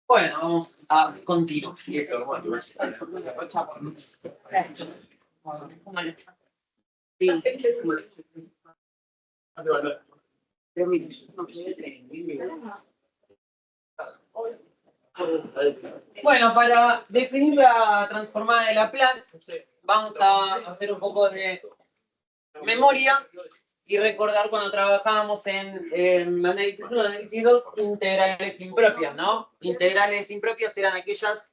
Bueno, vamos a continuar. Bueno, para definir la transformada de Laplace, vamos a hacer un poco de memoria y recordar cuando trabajábamos en análisis 2, integrales impropias, ¿no? Integrales impropias eran aquellas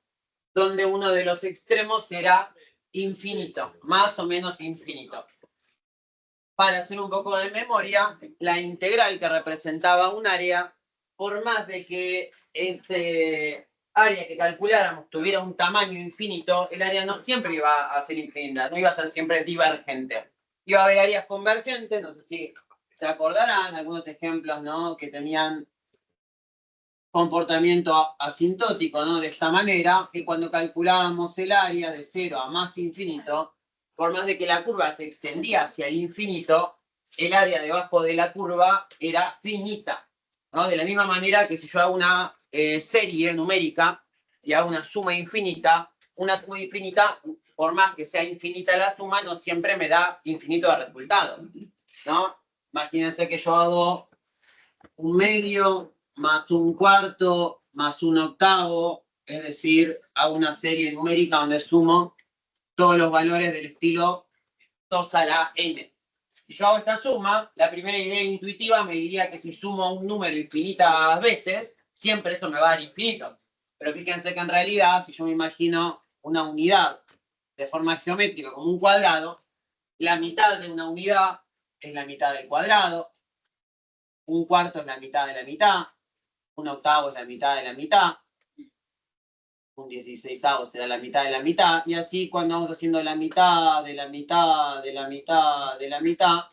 donde uno de los extremos era infinito, más o menos infinito. Para hacer un poco de memoria, la integral que representaba un área, por más de que este área que calculáramos tuviera un tamaño infinito, el área no siempre iba a ser infinita, no iba a ser siempre divergente. Iba a haber áreas convergentes, no sé si se acordarán, algunos ejemplos, ¿no?, que tenían comportamiento asintótico, ¿no?, de esta manera, que cuando calculábamos el área de 0 a más infinito, por más de que la curva se extendía hacia el infinito, el área debajo de la curva era finita, ¿no? De la misma manera que si yo hago una serie numérica y hago una suma infinita, por más que sea infinita la suma, no siempre me da infinito de resultado, ¿no? Imagínense que yo hago un medio más un cuarto más un octavo, es decir, hago una serie numérica donde sumo todos los valores del estilo 2 a la n. Si yo hago esta suma, la primera idea intuitiva me diría que si sumo un número infinitas veces, siempre eso me va a dar infinito. Pero fíjense que en realidad, si yo me imagino una unidad de forma geométrica como un cuadrado, la mitad de una unidad es la mitad del cuadrado, un cuarto es la mitad de la mitad, un octavo es la mitad de la mitad, un 16avo será la mitad de la mitad, y así cuando vamos haciendo la mitad de la mitad de la mitad de la mitad,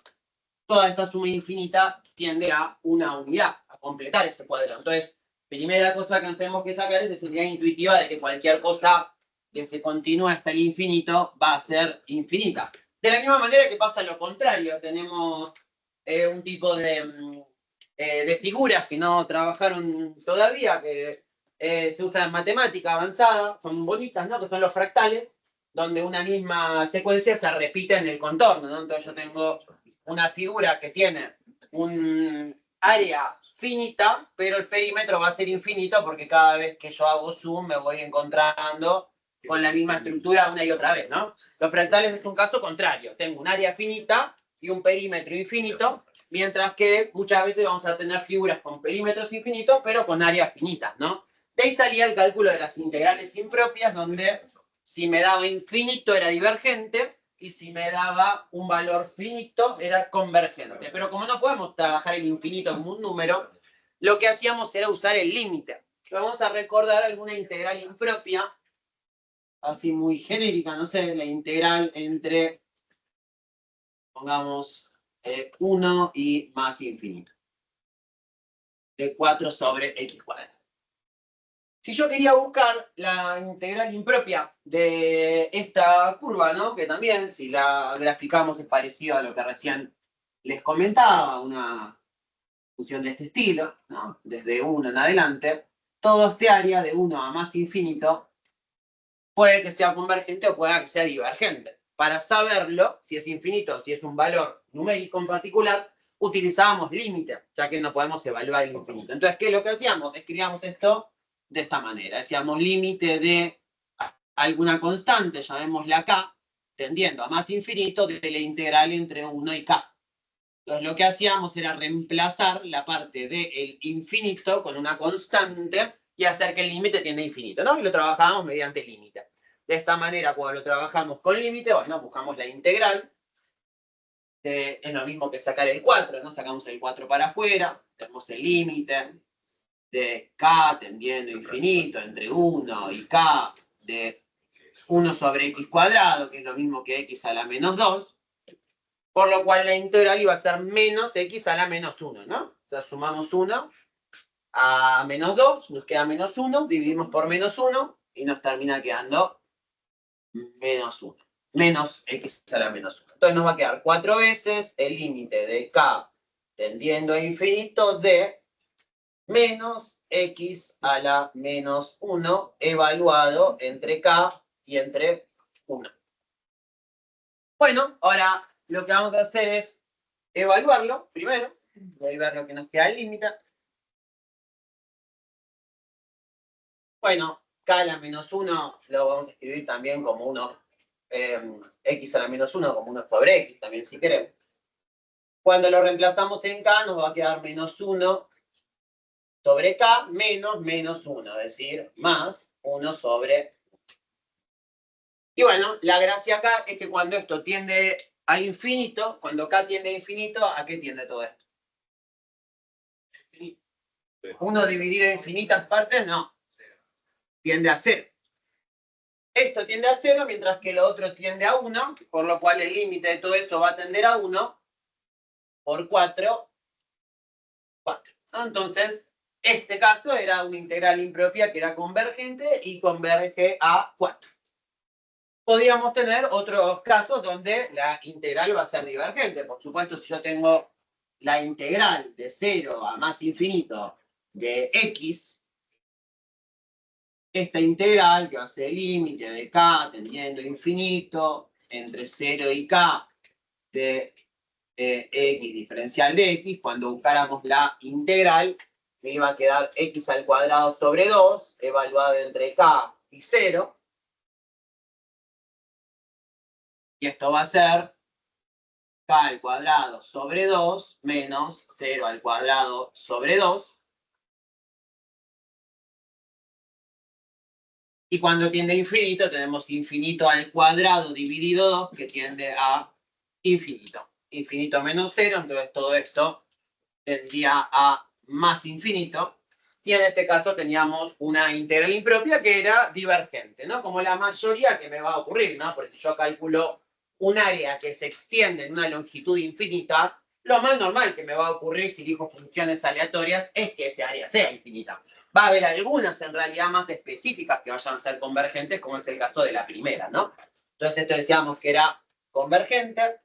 toda esta suma infinita tiende a una unidad, a completar ese cuadrado. Entonces, primera cosa que nos tenemos que sacar es esa idea intuitiva de que cualquier cosa que se continúa hasta el infinito va a ser infinita. De la misma manera que pasa lo contrario, tenemos un tipo de figuras que no trabajaron todavía, que se usan en matemática avanzada, son bonitas, ¿no?, que son los fractales, donde una misma secuencia se repite en el contorno, ¿no? Entonces yo tengo una figura que tiene un área finita, pero el perímetro va a ser infinito porque cada vez que yo hago zoom me voy encontrando con la misma estructura una y otra vez, ¿no? Los fractales es un caso contrario. Tengo un área finita y un perímetro infinito, mientras que muchas veces vamos a tener figuras con perímetros infinitos, pero con áreas finitas, ¿no? De ahí salía el cálculo de las integrales impropias, donde si me daba infinito era divergente y si me daba un valor finito era convergente. Pero como no podemos trabajar el infinito como un número, lo que hacíamos era usar el límite. Vamos a recordar alguna integral impropia, así muy genérica, no sé, la integral entre, pongamos, 1 y más infinito, de 4 sobre x cuadrado. Si yo quería buscar la integral impropia de esta curva, ¿no?, que también, si la graficamos, es parecido a lo que recién les comentaba, una función de este estilo, ¿no?, desde 1 en adelante, todo este área de 1 a más infinito puede que sea convergente o pueda que sea divergente. Para saberlo, si es infinito o si es un valor numérico en particular, utilizábamos límite, ya que no podemos evaluar el infinito. Entonces, ¿qué es lo que hacíamos? Escribíamos esto de esta manera. Decíamos límite de alguna constante, llamémosla k, tendiendo a más infinito, de la integral entre 1 y k. Entonces lo que hacíamos era reemplazar la parte del infinito con una constante y hacer que el límite tienda a infinito, ¿no? Y lo trabajábamos mediante límite. De esta manera, cuando lo trabajamos con límite, bueno, buscamos la integral. Es lo mismo que sacar el 4, ¿no? Sacamos el 4 para afuera, tenemos el límite de k tendiendo a infinito entre 1 y k de 1 sobre x cuadrado, que es lo mismo que x a la menos 2, por lo cual la integral iba a ser menos x a la menos 1, ¿no? O sea, sumamos 1 a menos 2, nos queda menos 1, dividimos por menos 1 y nos termina quedando menos 1, menos x a la menos 1. Entonces nos va a quedar 4 veces el límite de k tendiendo a infinito de menos x a la menos 1 evaluado entre k y entre 1. Bueno, ahora lo que vamos a hacer es evaluarlo primero. Voy a ver lo que nos queda al límite. Bueno, k a la menos 1 lo vamos a escribir también como 1, x a la menos 1 como 1 sobre x, también si queremos. Cuando lo reemplazamos en k nos va a quedar menos 1 sobre k menos menos 1, es decir, más 1 sobre. Y bueno, la gracia acá es que cuando esto tiende a infinito, cuando k tiende a infinito, ¿a qué tiende todo esto? 1 dividido en infinitas partes, no. Tiende a 0. Esto tiende a 0, mientras que lo otro tiende a 1, por lo cual el límite de todo eso va a tender a 1 por 4, 4. ¿No? Entonces, este caso era una integral impropia que era convergente y converge a 4. Podríamos tener otros casos donde la integral va a ser divergente. Por supuesto, si yo tengo la integral de 0 a más infinito de x, esta integral, que va a ser el límite de k tendiendo a infinito entre 0 y k de x diferencial de x, cuando buscáramos la integral, me iba a quedar x al cuadrado sobre 2, evaluado entre k y 0. Y esto va a ser k al cuadrado sobre 2 menos 0 al cuadrado sobre 2. Y cuando tiende a infinito, tenemos infinito al cuadrado dividido 2, que tiende a infinito. Infinito menos 0, entonces todo esto tendría a más infinito. Y en este caso teníamos una integral impropia que era divergente, ¿no? Como la mayoría que me va a ocurrir, ¿no? Porque si yo calculo un área que se extiende en una longitud infinita, lo más normal que me va a ocurrir si elijo funciones aleatorias es que ese área sea infinita. Va a haber algunas en realidad más específicas que vayan a ser convergentes, como es el caso de la primera, ¿no? Entonces esto decíamos que era convergente.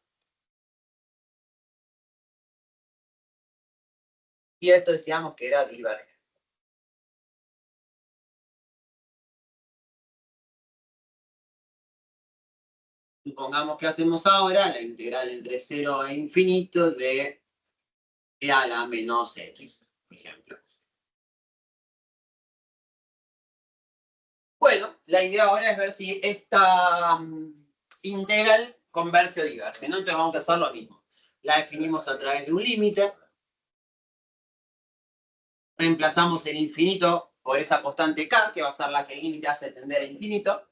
Y esto decíamos que era divergente. Supongamos que hacemos ahora la integral entre 0 e infinito de e a la menos x, por ejemplo. Bueno, la idea ahora es ver si esta integral converge o diverge, ¿no? Entonces vamos a hacer lo mismo. La definimos a través de un límite. Reemplazamos el infinito por esa constante k, que va a ser la que el límite hace tender a infinito.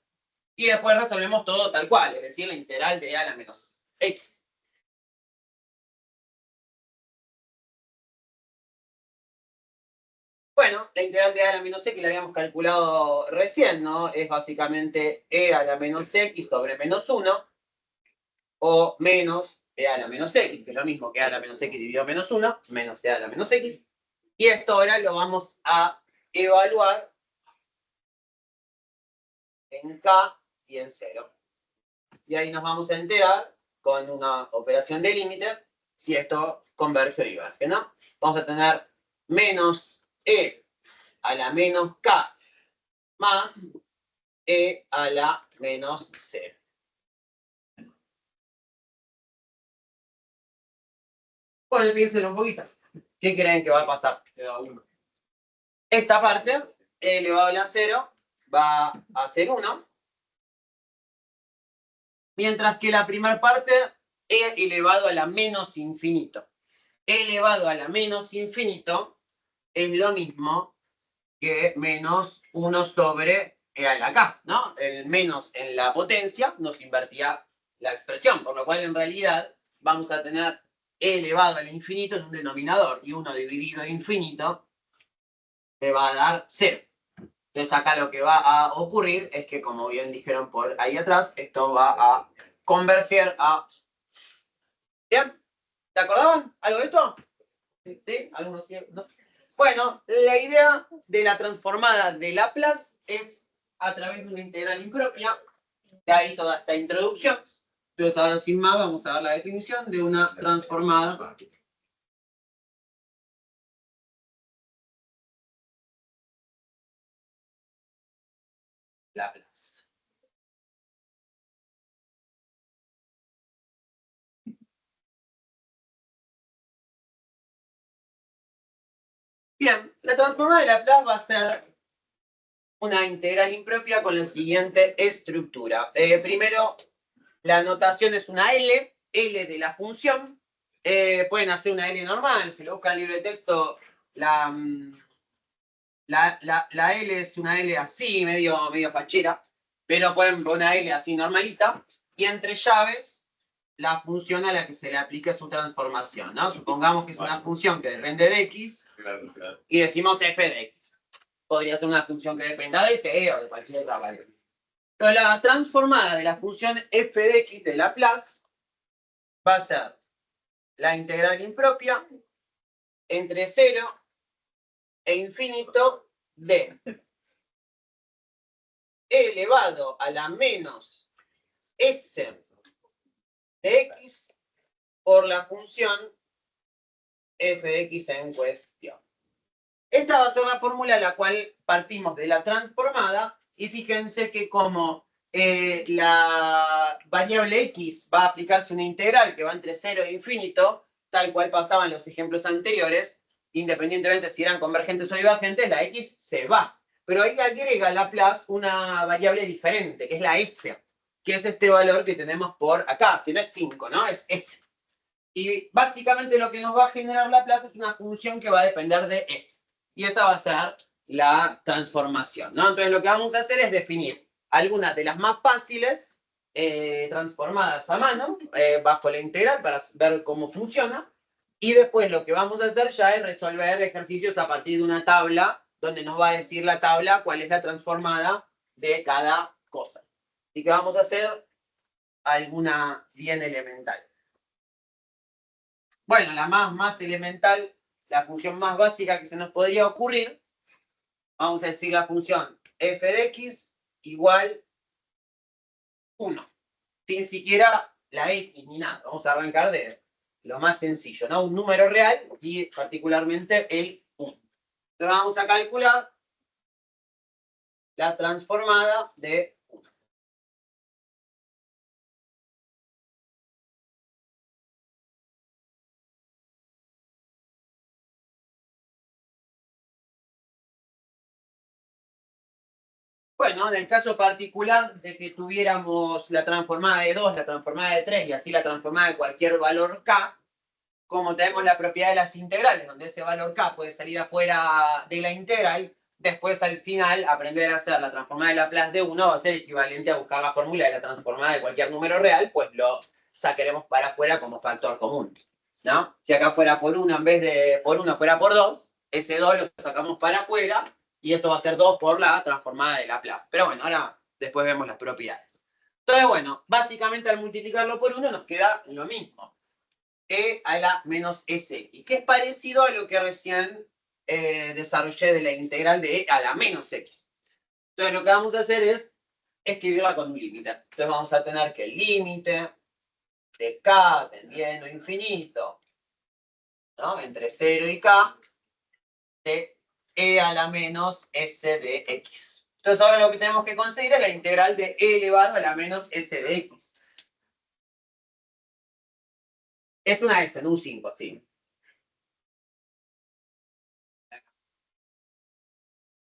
Y después resolvemos todo tal cual, es decir, la integral de e a la menos x. Bueno, la integral de e a la menos x la habíamos calculado recién, ¿no? Es básicamente e a la menos x sobre menos 1 o menos e a la menos x, que es lo mismo que e a la menos x dividido menos 1, menos e a la menos x. Y esto ahora lo vamos a evaluar en k y en 0. Y ahí nos vamos a enterar con una operación de límite si esto converge o diverge, ¿no? Vamos a tener menos e a la menos k más e a la menos 0. Bueno, piénsenlo un poquito. ¿Qué creen que va a pasar? Esta parte, e elevado a la 0, va a ser 1. Mientras que la primera parte, e elevado a la menos infinito. E elevado a la menos infinito es lo mismo que menos 1 sobre e a la k, ¿no? El menos en la potencia nos invertía la expresión, por lo cual en realidad vamos a tener e elevado al infinito en un denominador y 1 dividido infinito me va a dar 0. Entonces acá lo que va a ocurrir es que, como bien dijeron por ahí atrás, esto va a converger a. ¿Bien? ¿Se acordaban algo de esto? ¿Sí? ¿Algunos sí? ¿No? Bueno, la idea de la transformada de Laplace es a través de una integral impropia, de ahí toda esta introducción. Entonces ahora sin más vamos a ver la definición de una transformada Laplace. Bien, la transformada de Laplace va a ser una integral impropia con la siguiente estructura. Primero, la notación es una L de la función. Pueden hacer una L normal, si lo buscan en el libro de texto, la L es una L así, medio fachera, pero pueden poner una L así normalita, y entre llaves, la función a la que se le aplica su transformación, ¿no? Supongamos que es una función que depende de X, y decimos f de X. Podría ser una función que dependa de t o de cualquier otra variable. Pero la transformada de la función f de X de Laplace va a ser la integral impropia entre 0 e infinito de e elevado a la menos s de X por la función f de X en cuestión. Esta va a ser la fórmula a la cual partimos de la transformada, y fíjense que como la variable X va a aplicarse una integral que va entre 0 e infinito, tal cual pasaba en los ejemplos anteriores, independientemente si eran convergentes o divergentes, la X se va. Pero ahí agrega Laplace una variable diferente, que es la S, que es este valor que tenemos por acá, que no es 5, ¿no? Es S. Y básicamente lo que nos va a generar Laplace es una función que va a depender de S. Y esa va a ser la transformación, ¿no? Entonces lo que vamos a hacer es definir algunas de las más fáciles transformadas a mano, bajo la integral, para ver cómo funciona. Y después lo que vamos a hacer ya es resolver ejercicios a partir de una tabla, donde nos va a decir la tabla cuál es la transformada de cada cosa. Así que vamos a hacer alguna bien elemental. Bueno, la más elemental, la función más básica que se nos podría ocurrir, vamos a decir la función f de x igual 1. Sin siquiera la x ni nada. Vamos a arrancar de lo más sencillo, ¿no? Un número real y particularmente el 1. Entonces vamos a calcular la transformada de 1. Bueno, en el caso particular de que tuviéramos la transformada de 2, la transformada de 3 y así la transformada de cualquier valor k, como tenemos la propiedad de las integrales, donde ese valor k puede salir afuera de la integral, después al final aprender a hacer la transformada de Laplace de 1 va a ser equivalente a buscar la fórmula de la transformada de cualquier número real, pues lo sacaremos para afuera como factor común, ¿no? Si acá fuera por 1 en vez de por 1 fuera por 2, ese 2 lo sacamos para afuera y eso va a ser 2 por la transformada de Laplace. Pero bueno, ahora después vemos las propiedades. Entonces, bueno, básicamente al multiplicarlo por 1 nos queda lo mismo. E a la menos SX, que es parecido a lo que recién desarrollé de la integral de E a la menos X. Entonces lo que vamos a hacer es escribirla con un límite. Entonces vamos a tener que el límite de K tendiendo a infinito, ¿no? Entre 0 y K, de E a la menos S de X. Entonces ahora lo que tenemos que conseguir es la integral de E elevado a la menos S de X. Es una S, no un 5, sí.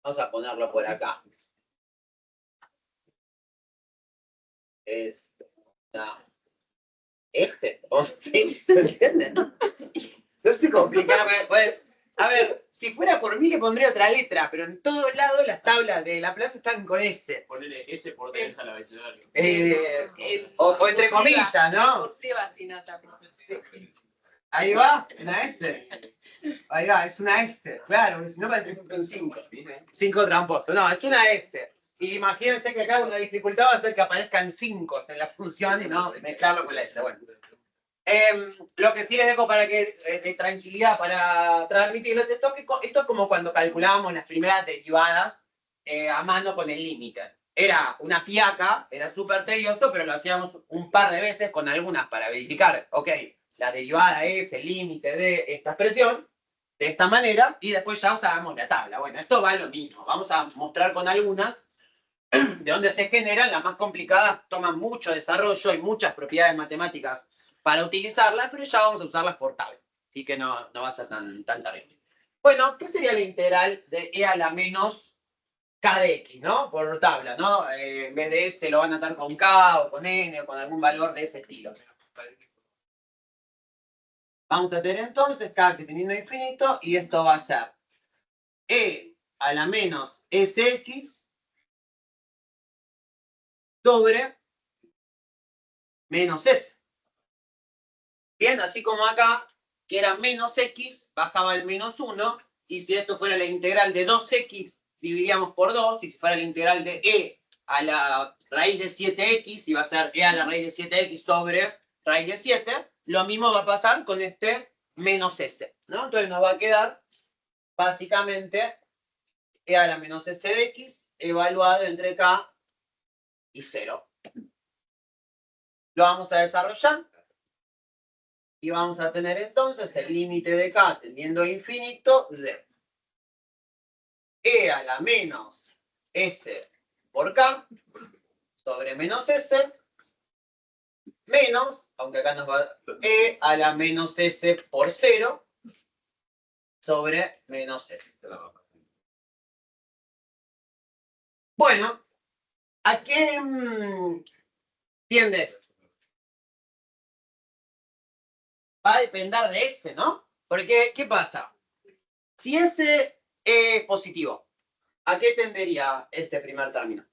Vamos a ponerlo por acá. ¿Se entiende? No se complica. A ver, si fuera por mí le pondría otra letra, pero en todos lados las tablas de Laplace están con S. Ponele S por 3 al abecedario. O entre comillas, ¿no? Ahí va, una S. Ahí va, es una S. Claro, si no parece un 5. 5 tramposo. No, es una S. Y imagínense que acá una dificultad va a ser que aparezcan 5 en la función y no mezclarlo con la S. Bueno. Lo que sí les dejo para que de tranquilidad para transmitirles esto es como cuando calculábamos las primeras derivadas a mano con el límite. Era una fiaca, era súper tedioso, pero lo hacíamos un par de veces con algunas para verificar. Ok, la derivada es el límite de esta expresión, de esta manera, y después ya usábamos la tabla. Bueno, esto va lo mismo. Vamos a mostrar con algunas de donde se generan, las más complicadas toman mucho desarrollo y muchas propiedades matemáticas para utilizarlas, pero ya vamos a usarlas por tabla. Así que no va a ser tan terrible. Bueno, ¿qué sería la integral de e a la menos k de x, ¿no? Por tabla, ¿no? En vez de s lo van a atar con k o con n o con algún valor de ese estilo. Vamos a tener entonces k que teniendo infinito y esto va a ser e a la menos sx sobre menos s. Bien, así como acá, que era menos x, bajaba el menos 1, y si esto fuera la integral de 2x, dividíamos por 2, y si fuera la integral de e a la raíz de 7x, iba a ser e a la raíz de 7x sobre raíz de 7, lo mismo va a pasar con este menos s, ¿no? Entonces nos va a quedar, básicamente, e a la menos s de x, evaluado entre k y 0. Lo vamos a desarrollar. Y vamos a tener entonces el límite de k tendiendo a infinito de e a la menos s por k sobre menos s menos, aunque acá nos va e a la menos s por 0 sobre menos s. Bueno, ¿a qué tiende esto? Va a depender de s, ¿no? Porque, ¿qué pasa? Si s es positivo, ¿a qué tendería este primer término?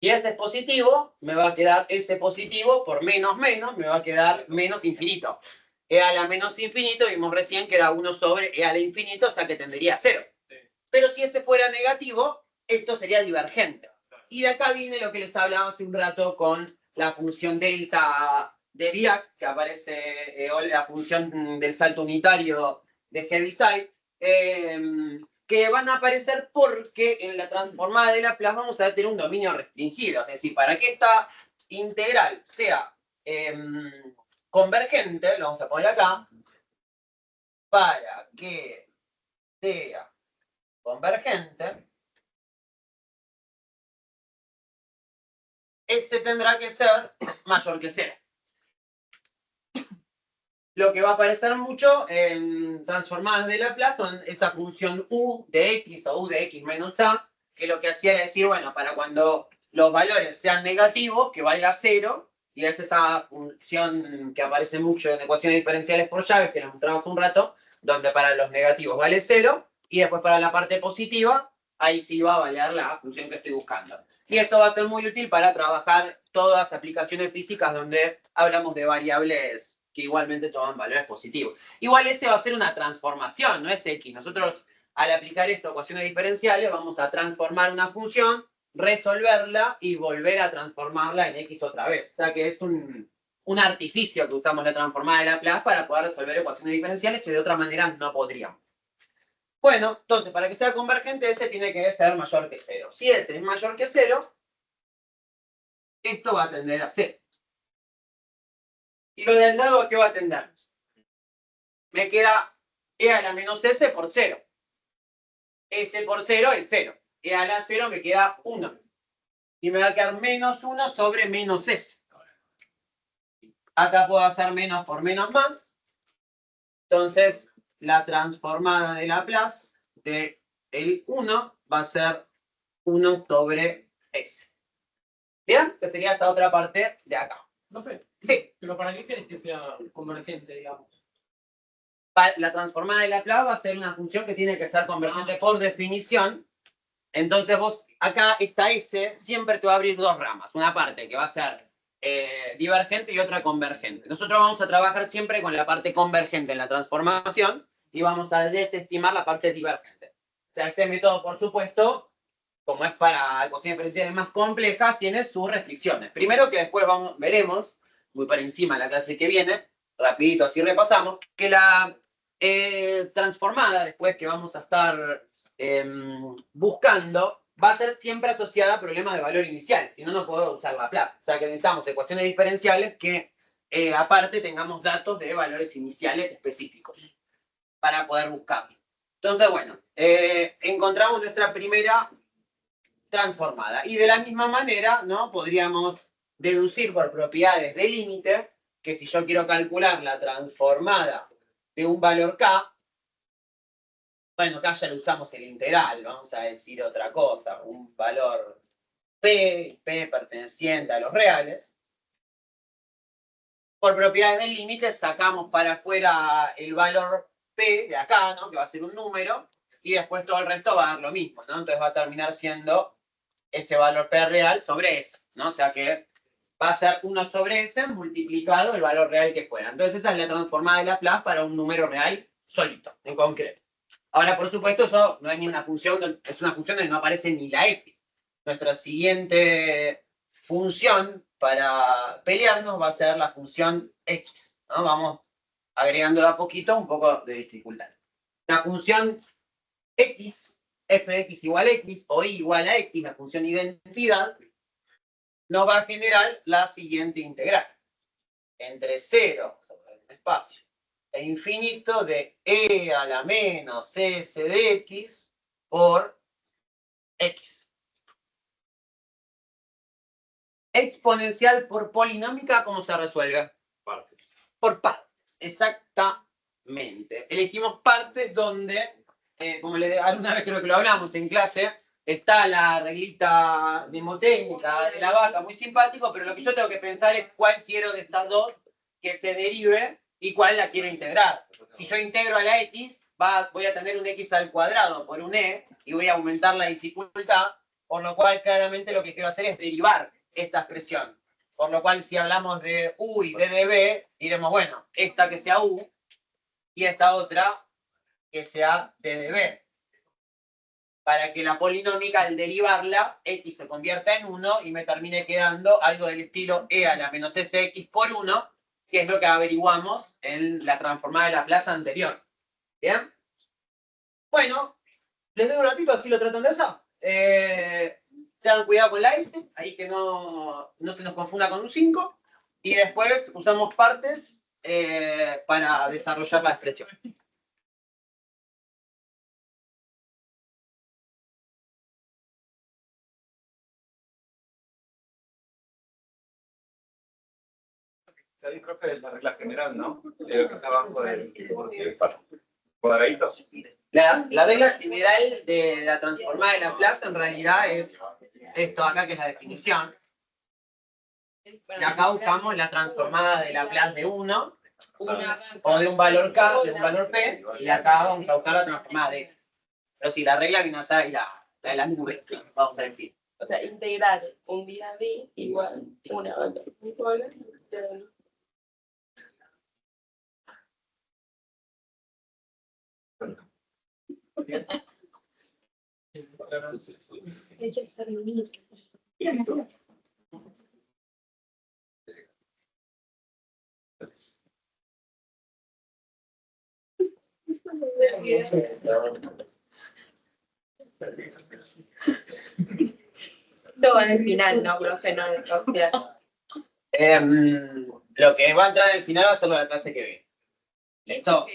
Y este es positivo, me va a quedar S positivo por menos menos, me va a quedar menos infinito. E a la menos infinito, vimos recién que era 1 sobre E a la infinito, o sea que tendería a 0. Sí. Pero si ese fuera negativo, esto sería divergente. Y de acá viene lo que les hablaba hace un rato con la función delta de Dirac, que aparece, o la función del salto unitario de Heaviside, que van a aparecer porque en la transformada de Laplace vamos a tener un dominio restringido. Es decir, para que esta integral sea convergente, lo vamos a poner acá, para que sea convergente, S tendrá que ser mayor que 0. Lo que va a aparecer mucho en transformadas de Laplace son esa función u de x o u de x menos a, que lo que hacía era decir, bueno, para cuando los valores sean negativos, que valga 0, y es esa función que aparece mucho en ecuaciones diferenciales por llaves, que nos mostramos un rato, donde para los negativos vale 0, y después para la parte positiva, ahí sí va a valer la función que estoy buscando. Y esto va a ser muy útil para trabajar todas las aplicaciones físicas donde hablamos de variables que igualmente toman valores positivos. Igual ese va a ser una transformación, no es x. Nosotros, al aplicar esto a ecuaciones diferenciales, vamos a transformar una función, resolverla y volver a transformarla en x otra vez. O sea que es un artificio que usamos la transformada de Laplace para poder resolver ecuaciones diferenciales que de otra manera no podríamos. Bueno, entonces, para que sea convergente, S tiene que ser mayor que 0. Si S es mayor que 0, esto va a tender a 0. Y lo del lado, ¿a qué va a tender? Me queda E a la menos S por 0. S por 0 es 0. E a la 0 me queda 1. Y me va a quedar menos 1 sobre menos S. Acá puedo hacer menos por menos más. Entonces, la transformada de Laplace de el 1 va a ser 1 sobre S. ¿Bien? Que sería esta otra parte de acá. No sé. Sí. Pero ¿para qué querés que sea convergente, digamos? La transformada de Laplace va a ser una función que tiene que ser convergente por definición. Entonces vos, acá esta S siempre te va a abrir dos ramas. Una parte que va a ser divergente y otra convergente. Nosotros vamos a trabajar siempre con la parte convergente en la transformación y vamos a desestimar la parte divergente. O sea, este método, por supuesto, como es para ecuaciones diferenciales más complejas, tiene sus restricciones. Primero que después veremos, muy por encima de la clase que viene, rapidito así repasamos, que la transformada después que vamos a estar buscando va a ser siempre asociada a problemas de valor inicial, si no, no puedo usar Laplace. O sea que necesitamos ecuaciones diferenciales que aparte tengamos datos de valores iniciales específicos para poder buscar. Entonces, bueno, encontramos nuestra primera transformada. Y de la misma manera, ¿no? Podríamos deducir por propiedades de límite que si yo quiero calcular la transformada de un valor k, bueno, acá ya lo usamos el integral, vamos a decir otra cosa, un valor p perteneciente a los reales. Por propiedades del límite sacamos para afuera el valor p de acá, ¿no? Que va a ser un número, y después todo el resto va a dar lo mismo, ¿no? Entonces va a terminar siendo ese valor p real sobre S, ¿no? O sea que va a ser 1 sobre S multiplicado el valor real que fuera. Entonces esa es la transformada de Laplace para un número real solito, en concreto. Ahora, por supuesto, eso no es ni una función, es una función donde no aparece ni la X. Nuestra siguiente función para pelearnos va a ser la función X, ¿no? Vamos agregando de a poquito un poco de dificultad. La función X, f de x igual a x, o y igual a x, la función identidad, nos va a generar la siguiente integral. Entre 0, sobre el espacio, e infinito de e a la menos s de x por x. Exponencial por polinómica, ¿cómo se resuelve? Partes. Por partes, exactamente. Elegimos partes donde, como alguna vez creo que lo hablamos en clase, está la reglita mnemotécnica de la vaca, muy simpático, pero lo que yo tengo que pensar es cuál quiero de estas dos que se derive y cuál la quiero integrar. Si yo integro a la x, voy a tener un x al cuadrado por un e y voy a aumentar la dificultad, por lo cual claramente lo que quiero hacer es derivar esta expresión. Por lo cual si hablamos de u y de db, diremos, bueno, esta que sea u y esta otra que sea ddb. Para que la polinómica, al derivarla, x se convierta en 1 y me termine quedando algo del estilo e a la menos sx por 1, que es lo que averiguamos en la transformada de Laplace anterior. ¿Bien? Bueno, les doy un ratito, así lo tratan de hacer. Tengan cuidado con la S, ahí que no se nos confunda con un 5. Y después usamos partes para desarrollar la expresión. Ahí creo que es la regla general, ¿no? Que está abajo del cuadradito. La regla general de la transformada de Laplace en realidad es esto acá, que es la definición. Y acá buscamos la transformada de Laplace de 1 o de un valor k, de un valor p, y acá vamos a buscar la transformada de x. Pero si la regla viene a ser la de la nube, vamos a decir. O sea, integrar un día d igual una otra. Todo en el final, no, profe, no en el social. Lo que va a entrar en el final va a ser la clase que viene. ¿Listo?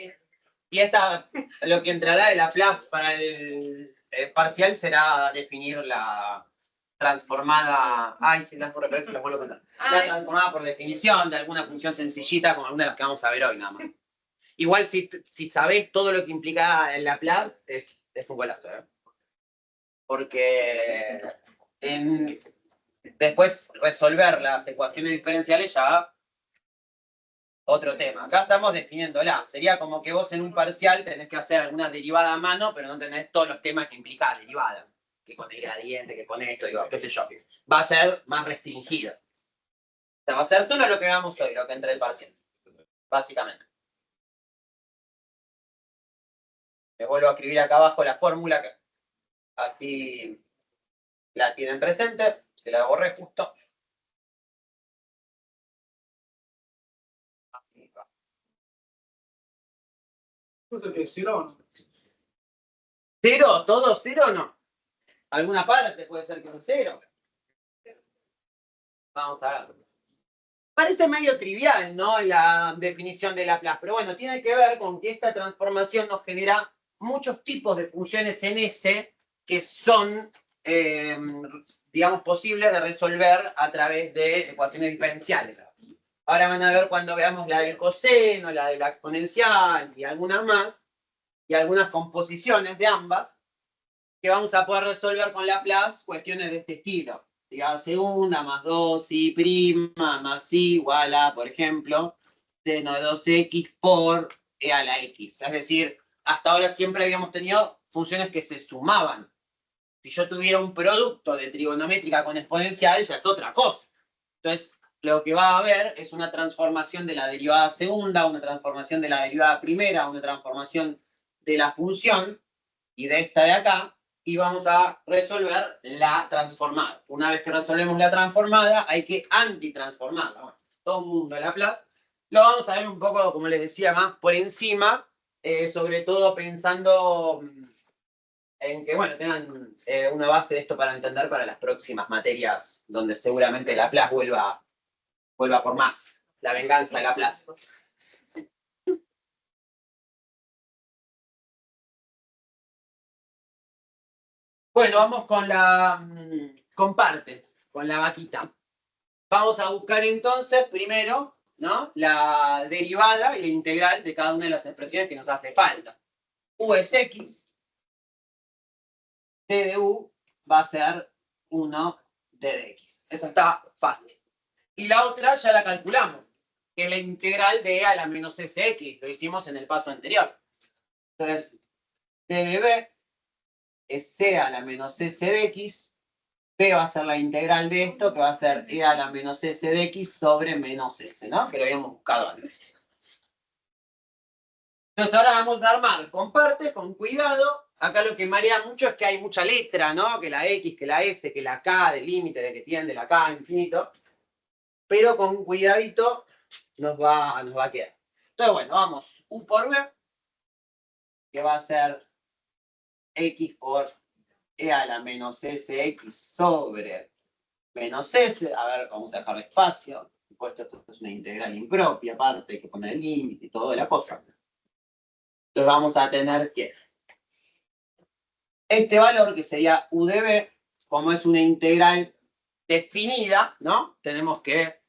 Y esta, lo que entrará de Laplace para el parcial será definir la transformada. Ay, si las por referencia las vuelvo a contar. La transformada por definición de alguna función sencillita, como alguna de las que vamos a ver hoy, nada más. Igual, si sabés todo lo que implica el Laplace, es un golazo, ¿eh? Porque después resolver las ecuaciones diferenciales ya otro tema. Acá estamos definiéndola. Sería como que vos en un parcial tenés que hacer alguna derivada a mano, pero no tenés todos los temas que implica derivadas. Que con el gradiente, que con esto, digo, qué sé yo. Va a ser más restringido. O sea, va a ser solo lo que veamos hoy, lo que entra el parcial. Básicamente. Les vuelvo a escribir acá abajo la fórmula que aquí la tienen presente. Se la borré justo. ¿Cero? ¿Cero? ¿Todo cero o no? ¿Alguna parte puede ser que no cero? Vamos a ver. Parece medio trivial, ¿no? La definición de Laplace, pero bueno, tiene que ver con que esta transformación nos genera muchos tipos de funciones en S que son digamos, posibles de resolver a través de ecuaciones diferenciales. Ahora van a ver cuando veamos la del coseno, la de la exponencial y algunas más, y algunas composiciones de ambas, que vamos a poder resolver con Laplace cuestiones de este estilo. A segunda más 2i' más i igual a, por ejemplo, seno de 2x por e a la x. Es decir, hasta ahora siempre habíamos tenido funciones que se sumaban. Si yo tuviera un producto de trigonométrica con exponencial, ya es otra cosa. Entonces, lo que va a haber es una transformación de la derivada segunda, una transformación de la derivada primera, una transformación de la función y de esta de acá, y vamos a resolver la transformada. Una vez que resolvemos la transformada, hay que antitransformarla. Bueno, todo el mundo Laplace. Lo vamos a ver un poco, como les decía, más por encima, sobre todo pensando en que, bueno, tengan una base de esto para entender para las próximas materias, donde seguramente Laplace vuelva por más. La venganza de Laplace. Bueno, vamos con con partes, con la vaquita. Vamos a buscar entonces primero, ¿no?, la derivada y la integral de cada una de las expresiones que nos hace falta. U es x, d de u va a ser 1 d de x. Esa está fácil. Y la otra ya la calculamos, que es la integral de e a la menos sx. Lo hicimos en el paso anterior. Entonces, d de b es c a la menos s de x. P va a ser la integral de esto, que va a ser e a la menos s de x sobre menos s, ¿no? Que lo habíamos buscado antes. Entonces ahora vamos a armar con partes, con cuidado. Acá lo que marea mucho es que hay mucha letra, ¿no? Que la x, que la s, que la k, del límite, de que tiende la k infinito. Pero con cuidadito nos va a quedar. Entonces, bueno, vamos u por b, que va a ser x por e a la menos sx sobre menos s. A ver, vamos a dejar espacio. Por supuesto, esto es una integral impropia, aparte hay que poner el límite y toda la cosa. Entonces vamos a tener que este valor, que sería u de b, como es una integral definida, ¿no? Tenemos que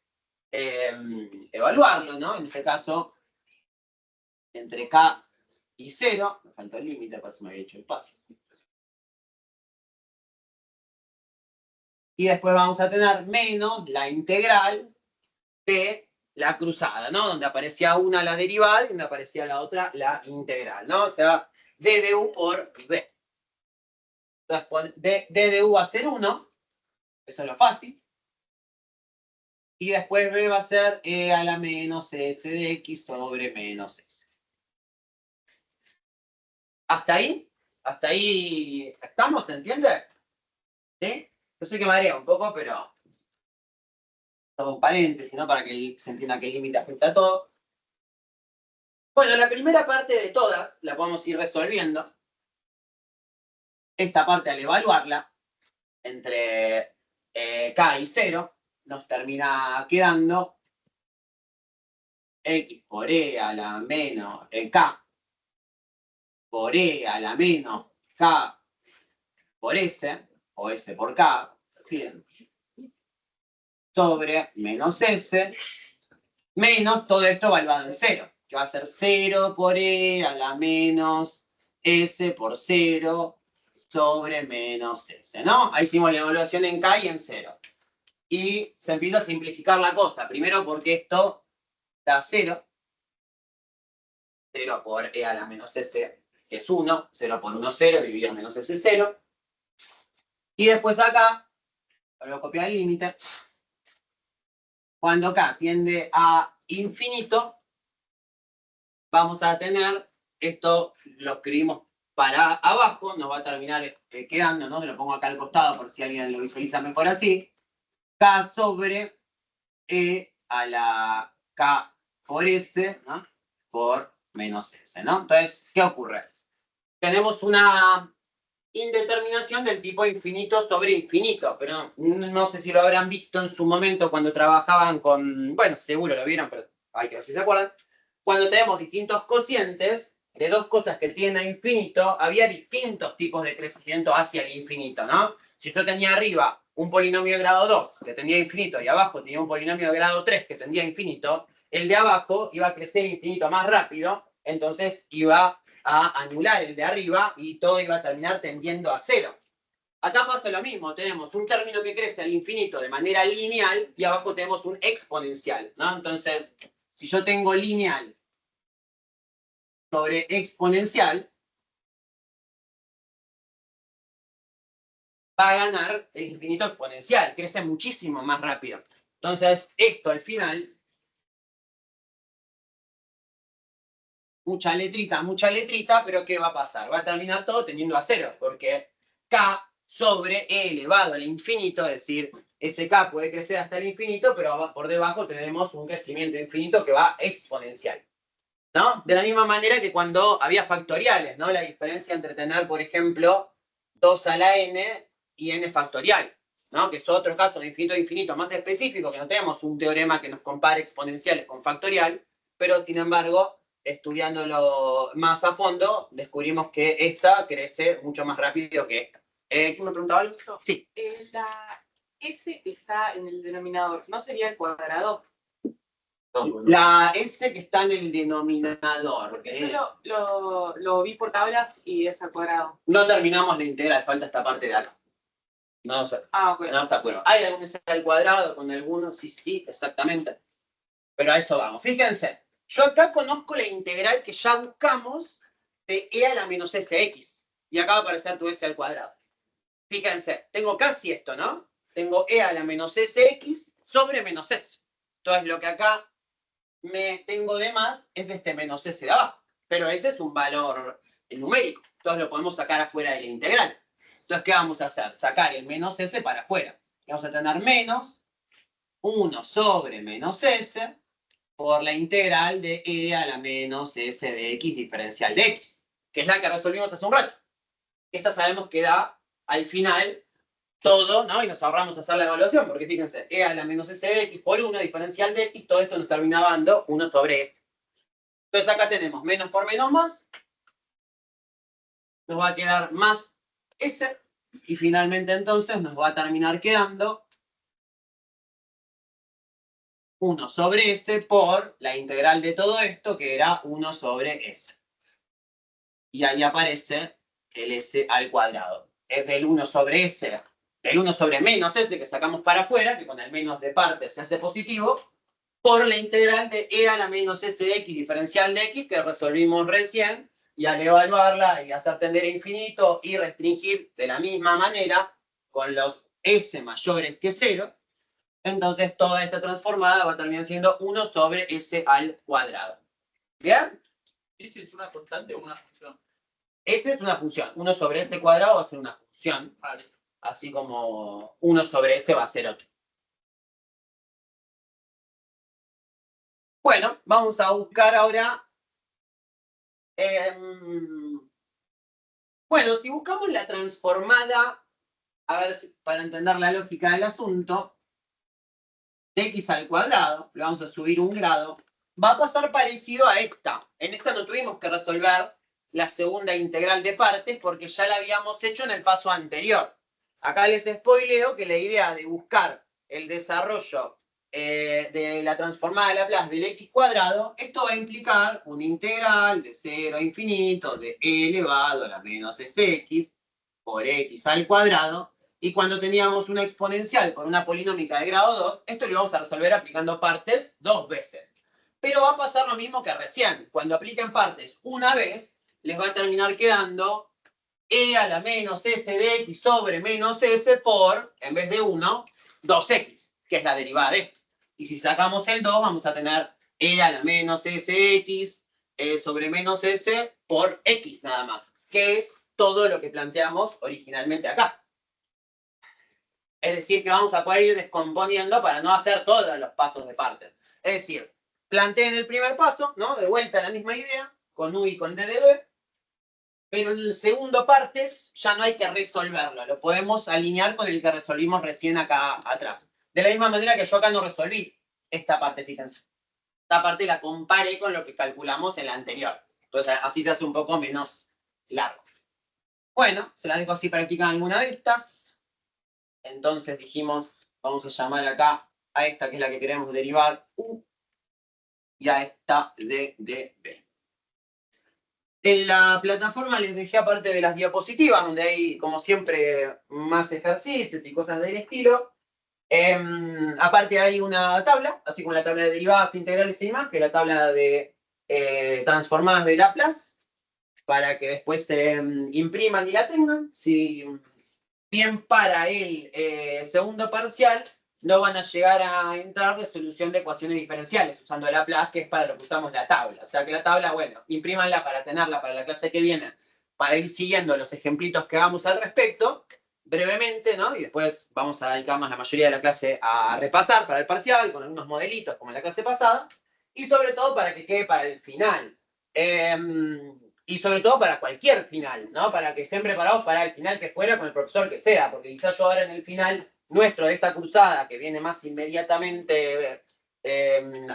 evaluarlo, ¿no? En este caso, entre k y 0, me faltó el límite, por eso me había hecho el espacio. Y después vamos a tener menos la integral de la cruzada, ¿no? Donde aparecía una la derivada y donde aparecía la otra la integral, ¿no? O sea, d de u por b. Entonces, d de u va a ser 1, eso es lo fácil. Y después b va a ser e a la menos s de x sobre menos s. ¿Hasta ahí? ¿Hasta ahí estamos? ¿Se entiende? ¿Sí? Yo sé que marea un poco, pero todo un paréntesis, ¿no? Para que se entienda que el límite afecta a todo. Bueno, la primera parte de todas la podemos ir resolviendo. Esta parte, al evaluarla entre k y 0, nos termina quedando x por e a la menos k por e a la menos k por s, o s por k, bien, sobre menos s, menos todo esto evaluado en 0, que va a ser 0 por e a la menos s por 0 sobre menos s, ¿no? Ahí hicimos la evaluación en k y en 0. Y se empieza a simplificar la cosa. Primero porque esto da 0. 0 por e a la menos s, que es 1. 0 por 1, 0, dividido menos s, 0. Y después acá, voy a copiar el límite. Cuando k tiende a infinito, vamos a tener, esto lo escribimos para abajo, nos va a terminar quedando, ¿no? Lo pongo acá al costado por si alguien lo visualiza mejor así. K sobre e a la k por s, ¿no? Por menos s, ¿no? Entonces, ¿qué ocurre? Tenemos una indeterminación del tipo infinito sobre infinito, pero no sé si lo habrán visto en su momento cuando trabajaban con, bueno, seguro lo vieron, pero hay que ver si se acuerdan. Cuando tenemos distintos cocientes, de dos cosas que tienen a infinito, había distintos tipos de crecimiento hacia el infinito, ¿no? Si yo tenía arriba un polinomio de grado 2 que tendía infinito y abajo tenía un polinomio de grado 3 que tendía infinito, el de abajo iba a crecer infinito más rápido, entonces iba a anular el de arriba y todo iba a terminar tendiendo a cero. Acá pasa lo mismo, tenemos un término que crece al infinito de manera lineal y abajo tenemos un exponencial, ¿no? Entonces, si yo tengo lineal sobre exponencial, va a ganar el infinito exponencial, crece muchísimo más rápido. Entonces, esto al final, mucha letrita, pero ¿qué va a pasar? Va a terminar todo tendiendo a cero, porque K sobre E elevado al infinito, es decir, ese K puede crecer hasta el infinito, pero por debajo tenemos un crecimiento infinito que va exponencial, ¿no? De la misma manera que cuando había factoriales, ¿no? La diferencia entre tener, por ejemplo, 2 a la n y n factorial, ¿no? Que es otro caso de infinito más específico, que no tenemos un teorema que nos compare exponenciales con factorial, pero sin embargo, estudiándolo más a fondo, descubrimos que esta crece mucho más rápido que esta. ¿Quién me preguntaba algo? Sí. La S que está en el denominador, ¿no sería el cuadrado? La S que está en el denominador. Porque yo lo vi por tablas y es al cuadrado. No terminamos la integral, falta esta parte de acá. No sé. Ah, ok. No está bueno. Hay algunos al cuadrado con algunos, sí, exactamente. Pero a eso vamos. Fíjense, yo acá conozco la integral que ya buscamos de e a la menos sx. Y acá va a aparecer tu s al cuadrado. Fíjense, tengo casi esto, ¿no? Tengo e a la menos sx sobre menos s. Entonces lo que acá me tengo de más es este menos s de abajo. Pero ese es un valor numérico. Entonces lo podemos sacar afuera de la integral. Entonces, ¿qué vamos a hacer? Sacar el menos s para afuera. Vamos a tener menos 1 sobre menos s por la integral de e a la menos s de x diferencial de x, que es la que resolvimos hace un rato. Esta sabemos que da al final todo, ¿no? Y nos ahorramos hacer la evaluación, porque fíjense, e a la menos s de x por 1 diferencial de x, todo esto nos termina dando 1 sobre s. Entonces acá tenemos menos por menos más, nos va a quedar más s, y finalmente entonces nos va a terminar quedando 1 sobre s por la integral de todo esto, que era 1 sobre s. Y ahí aparece el s al cuadrado. Es del 1 sobre s, del 1 sobre menos s que sacamos para afuera, que con el menos de parte se hace positivo, por la integral de e a la menos s de x diferencial de x que resolvimos recién, y al evaluarla y hacer tender a infinito y restringir de la misma manera con los s mayores que 0, entonces toda esta transformada va a terminar siendo 1 sobre s al cuadrado. ¿Bien? ¿Ese es una constante o una función? S es una función. 1 sobre s cuadrado va a ser una función. Vale. Así como 1 sobre s va a ser otro. Bueno, vamos a buscar ahora. Bueno, si buscamos la transformada, a ver si, para entender la lógica del asunto, de x al cuadrado, le vamos a subir un grado, va a pasar parecido a esta. En esta no tuvimos que resolver la segunda integral de partes porque ya la habíamos hecho en el paso anterior. Acá les spoileo que la idea de buscar el desarrollo de la transformada de Laplace del x cuadrado, esto va a implicar una integral de 0 a infinito de e elevado a la menos sx por x al cuadrado. Y cuando teníamos una exponencial con una polinómica de grado 2, esto lo íbamos a resolver aplicando partes 2 veces. Pero va a pasar lo mismo que recién. Cuando apliquen partes una vez, les va a terminar quedando e a la menos s de x sobre menos s por, en vez de 1, 2x, que es la derivada de esto. Y si sacamos el 2, vamos a tener e a la menos sx sobre menos s por x nada más, que es todo lo que planteamos originalmente acá. Es decir, que vamos a poder ir descomponiendo para no hacer todos los pasos de partes. Es decir, planteen el primer paso, ¿no? De vuelta la misma idea, con u y con d de b, pero en el segundo partes ya no hay que resolverlo, lo podemos alinear con el que resolvimos recién acá atrás. De la misma manera que yo acá no resolví esta parte, fíjense. Esta parte la comparé con lo que calculamos en la anterior. Entonces así se hace un poco menos largo. Bueno, se las dejo así practican alguna de estas. Entonces dijimos, vamos a llamar acá a esta que es la que queremos derivar U y a esta D de B. En la plataforma les dejé aparte de las diapositivas, donde hay como siempre más ejercicios y cosas del estilo. Aparte hay una tabla, así como la tabla de derivadas integrales y demás, que es la tabla de transformadas de Laplace, para que después se impriman y la tengan. Si bien para el segundo parcial no van a llegar a entrar resolución de ecuaciones diferenciales usando Laplace, que es para lo que usamos la tabla. O sea que la tabla, bueno, imprímanla para tenerla para la clase que viene, para ir siguiendo los ejemplitos que hagamos al respecto, brevemente, ¿no? Y después vamos a dedicarnos la mayoría de la clase a repasar para el parcial, con algunos modelitos como en la clase pasada, y sobre todo para que quede para el final. Y sobre todo para cualquier final, ¿no? Para que estén preparados para el final que fuera con el profesor que sea, porque quizás yo ahora en el final nuestro de esta cruzada, que viene más inmediatamente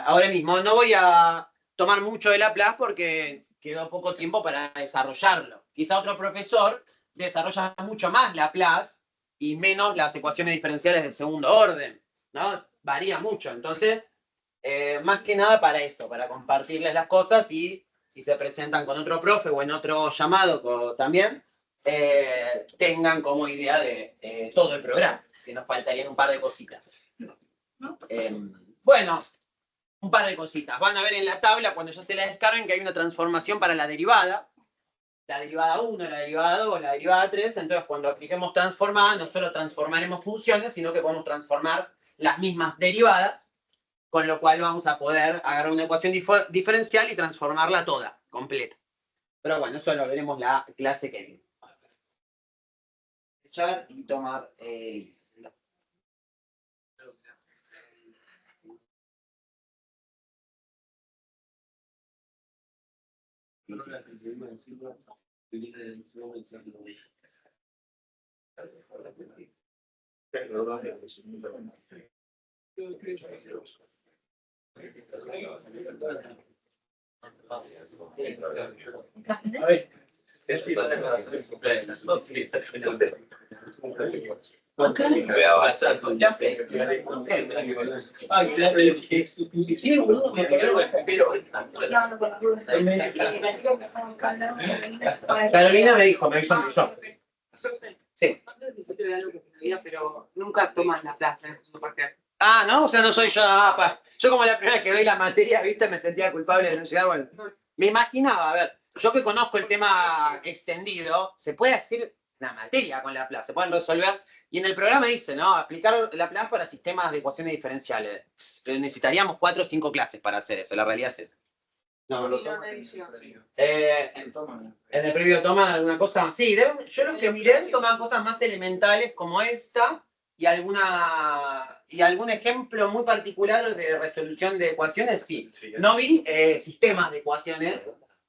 ahora mismo, no voy a tomar mucho de Laplace porque quedó poco tiempo para desarrollarlo. Quizá otro profesor desarrolla mucho más Laplace y menos las ecuaciones diferenciales del segundo orden, ¿no? Varía mucho. Entonces, más que nada para eso, para compartirles las cosas y si se presentan con otro profe o en otro llamado también, tengan como idea de todo el programa, que nos faltarían un par de cositas. Bueno, un par de cositas. Van a ver en la tabla, cuando ya se la descarguen, que hay una transformación para la derivada 1, la derivada 2, la derivada 3. Entonces, cuando apliquemos transformada, no solo transformaremos funciones, sino que podemos transformar las mismas derivadas, con lo cual vamos a poder agarrar una ecuación diferencial y transformarla toda, completa. Pero bueno, eso lo veremos la clase que viene. Echar y tomar Carolina me dijo. Sí. Pero nunca tomas la plaza en su parcial. Ah, ¿no? O sea, no soy yo. Yo como la primera vez que doy la materia, viste, me sentía culpable de no llegar. Bueno, me imaginaba, a ver, yo que conozco el tema extendido, se puede hacer una materia con Laplace, se pueden resolver. Y en el programa dice, ¿no? Aplicar Laplace para sistemas de ecuaciones diferenciales. Necesitaríamos 4 o 5 clases para hacer eso, la realidad es esa. No, en el previo toman alguna cosa. Sí, yo lo que miré toman cosas más elementales como esta y algún ejemplo muy particular de resolución de ecuaciones, sí. No vi sistemas de ecuaciones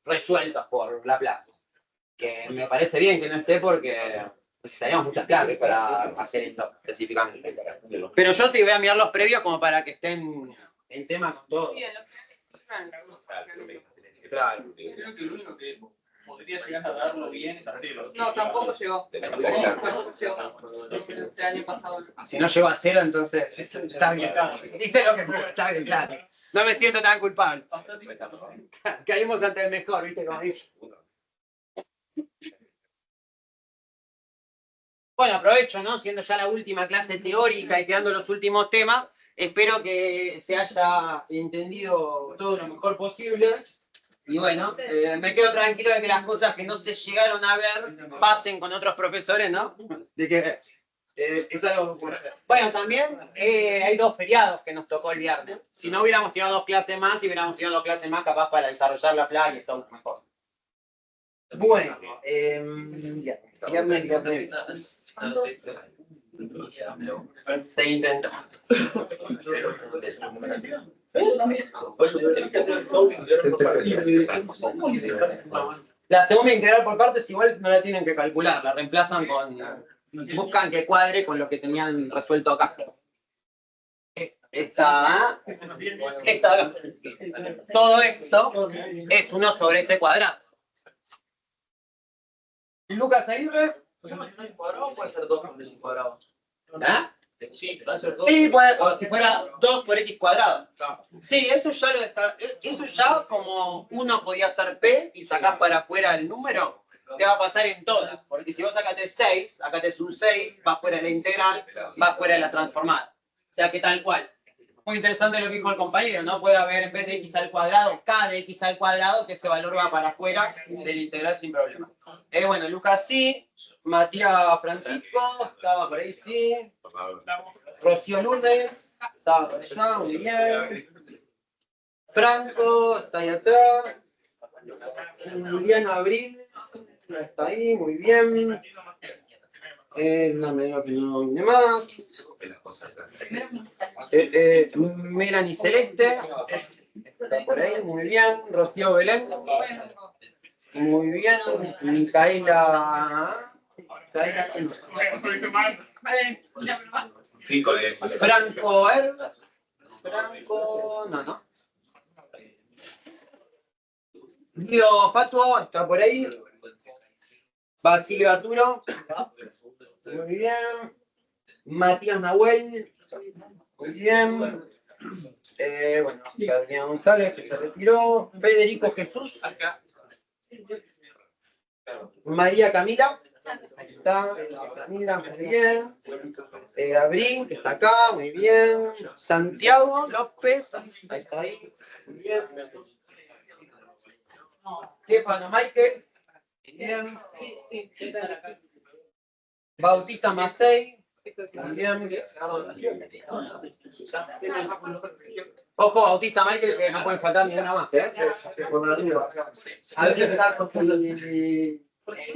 resueltos por Laplace, que me parece bien que no esté porque necesitaríamos muchas claves para hacer esto específicamente. Pero yo te voy a mirar los previos como para que estén en tema con todo. Claro. Creo que lo único que podría llegar a darlo bien es Artelo. No, tampoco llegó. Tampoco llegó. Este año pasado. Si no llegó a 0, entonces está bien. Dice lo que puedo, está bien, claro. No me siento tan culpable. Caímos ante el mejor, ¿viste? Como dice. Bueno, aprovecho, ¿no? Siendo ya la última clase teórica y quedando los últimos temas, espero que se haya entendido todo lo mejor posible. Y bueno, me quedo tranquilo de que las cosas que no se llegaron a ver pasen con otros profesores, ¿no? De que es algo... Bueno, también hay 2 feriados que nos tocó el viernes. Si no hubiéramos tenido 2 clases más, si hubiéramos tenido 2 clases más, capaz para desarrollar la playa y todo mejor. Bueno, viernes. Se intentó. La segunda integral por partes igual no la tienen que calcular, la reemplazan con... Buscan que cuadre con lo que tenían resuelto acá. Está acá. Todo esto es 1 sobre ese cuadrado. Lucas Aguirre. ¿Cuadrado puede ser 2 sobre x cuadrado? ¿Ah? Sí, puede ser 2. Sí, o si fuera 2 por x cuadrado. Sí, eso ya como uno podía hacer p y sacás para afuera el número, te va a pasar en todas. Porque si vos sacaste 6, acá te es un 6, va fuera de la integral, va fuera de la transformada. O sea que tal cual. Muy interesante lo que dijo el compañero, ¿no? Puede haber en vez de x al cuadrado, k de x al cuadrado, que ese valor va para afuera de la integral sin problema. Bueno, Lucas sí, Matías Francisco, estaba por ahí sí. Rocío Lourdes, estaba por allá, muy bien. Franco, está ahí atrás. Juliana Abril, está ahí, muy bien. No me digo que no viene más. Melanie Celeste, está por ahí, muy bien. Rocío Belén, muy bien. Micaela. Franco Herb. Franco. No. Guido Fatuo, está por ahí. Basilio Arturo. Muy bien. Matías Nahuel. Muy bien. Bueno, Adrián González, que se retiró. Federico Jesús. María Camila. Ahí está. Camila, muy bien. Abril, que está acá, muy bien. Santiago López. Ahí está ahí. Muy bien. Stefano Michael. Bien. Bautista Macei. Muy bien. Ojo, Bautista Michael, que no puede faltar ninguna más, ¿eh? A ver qué empezar con el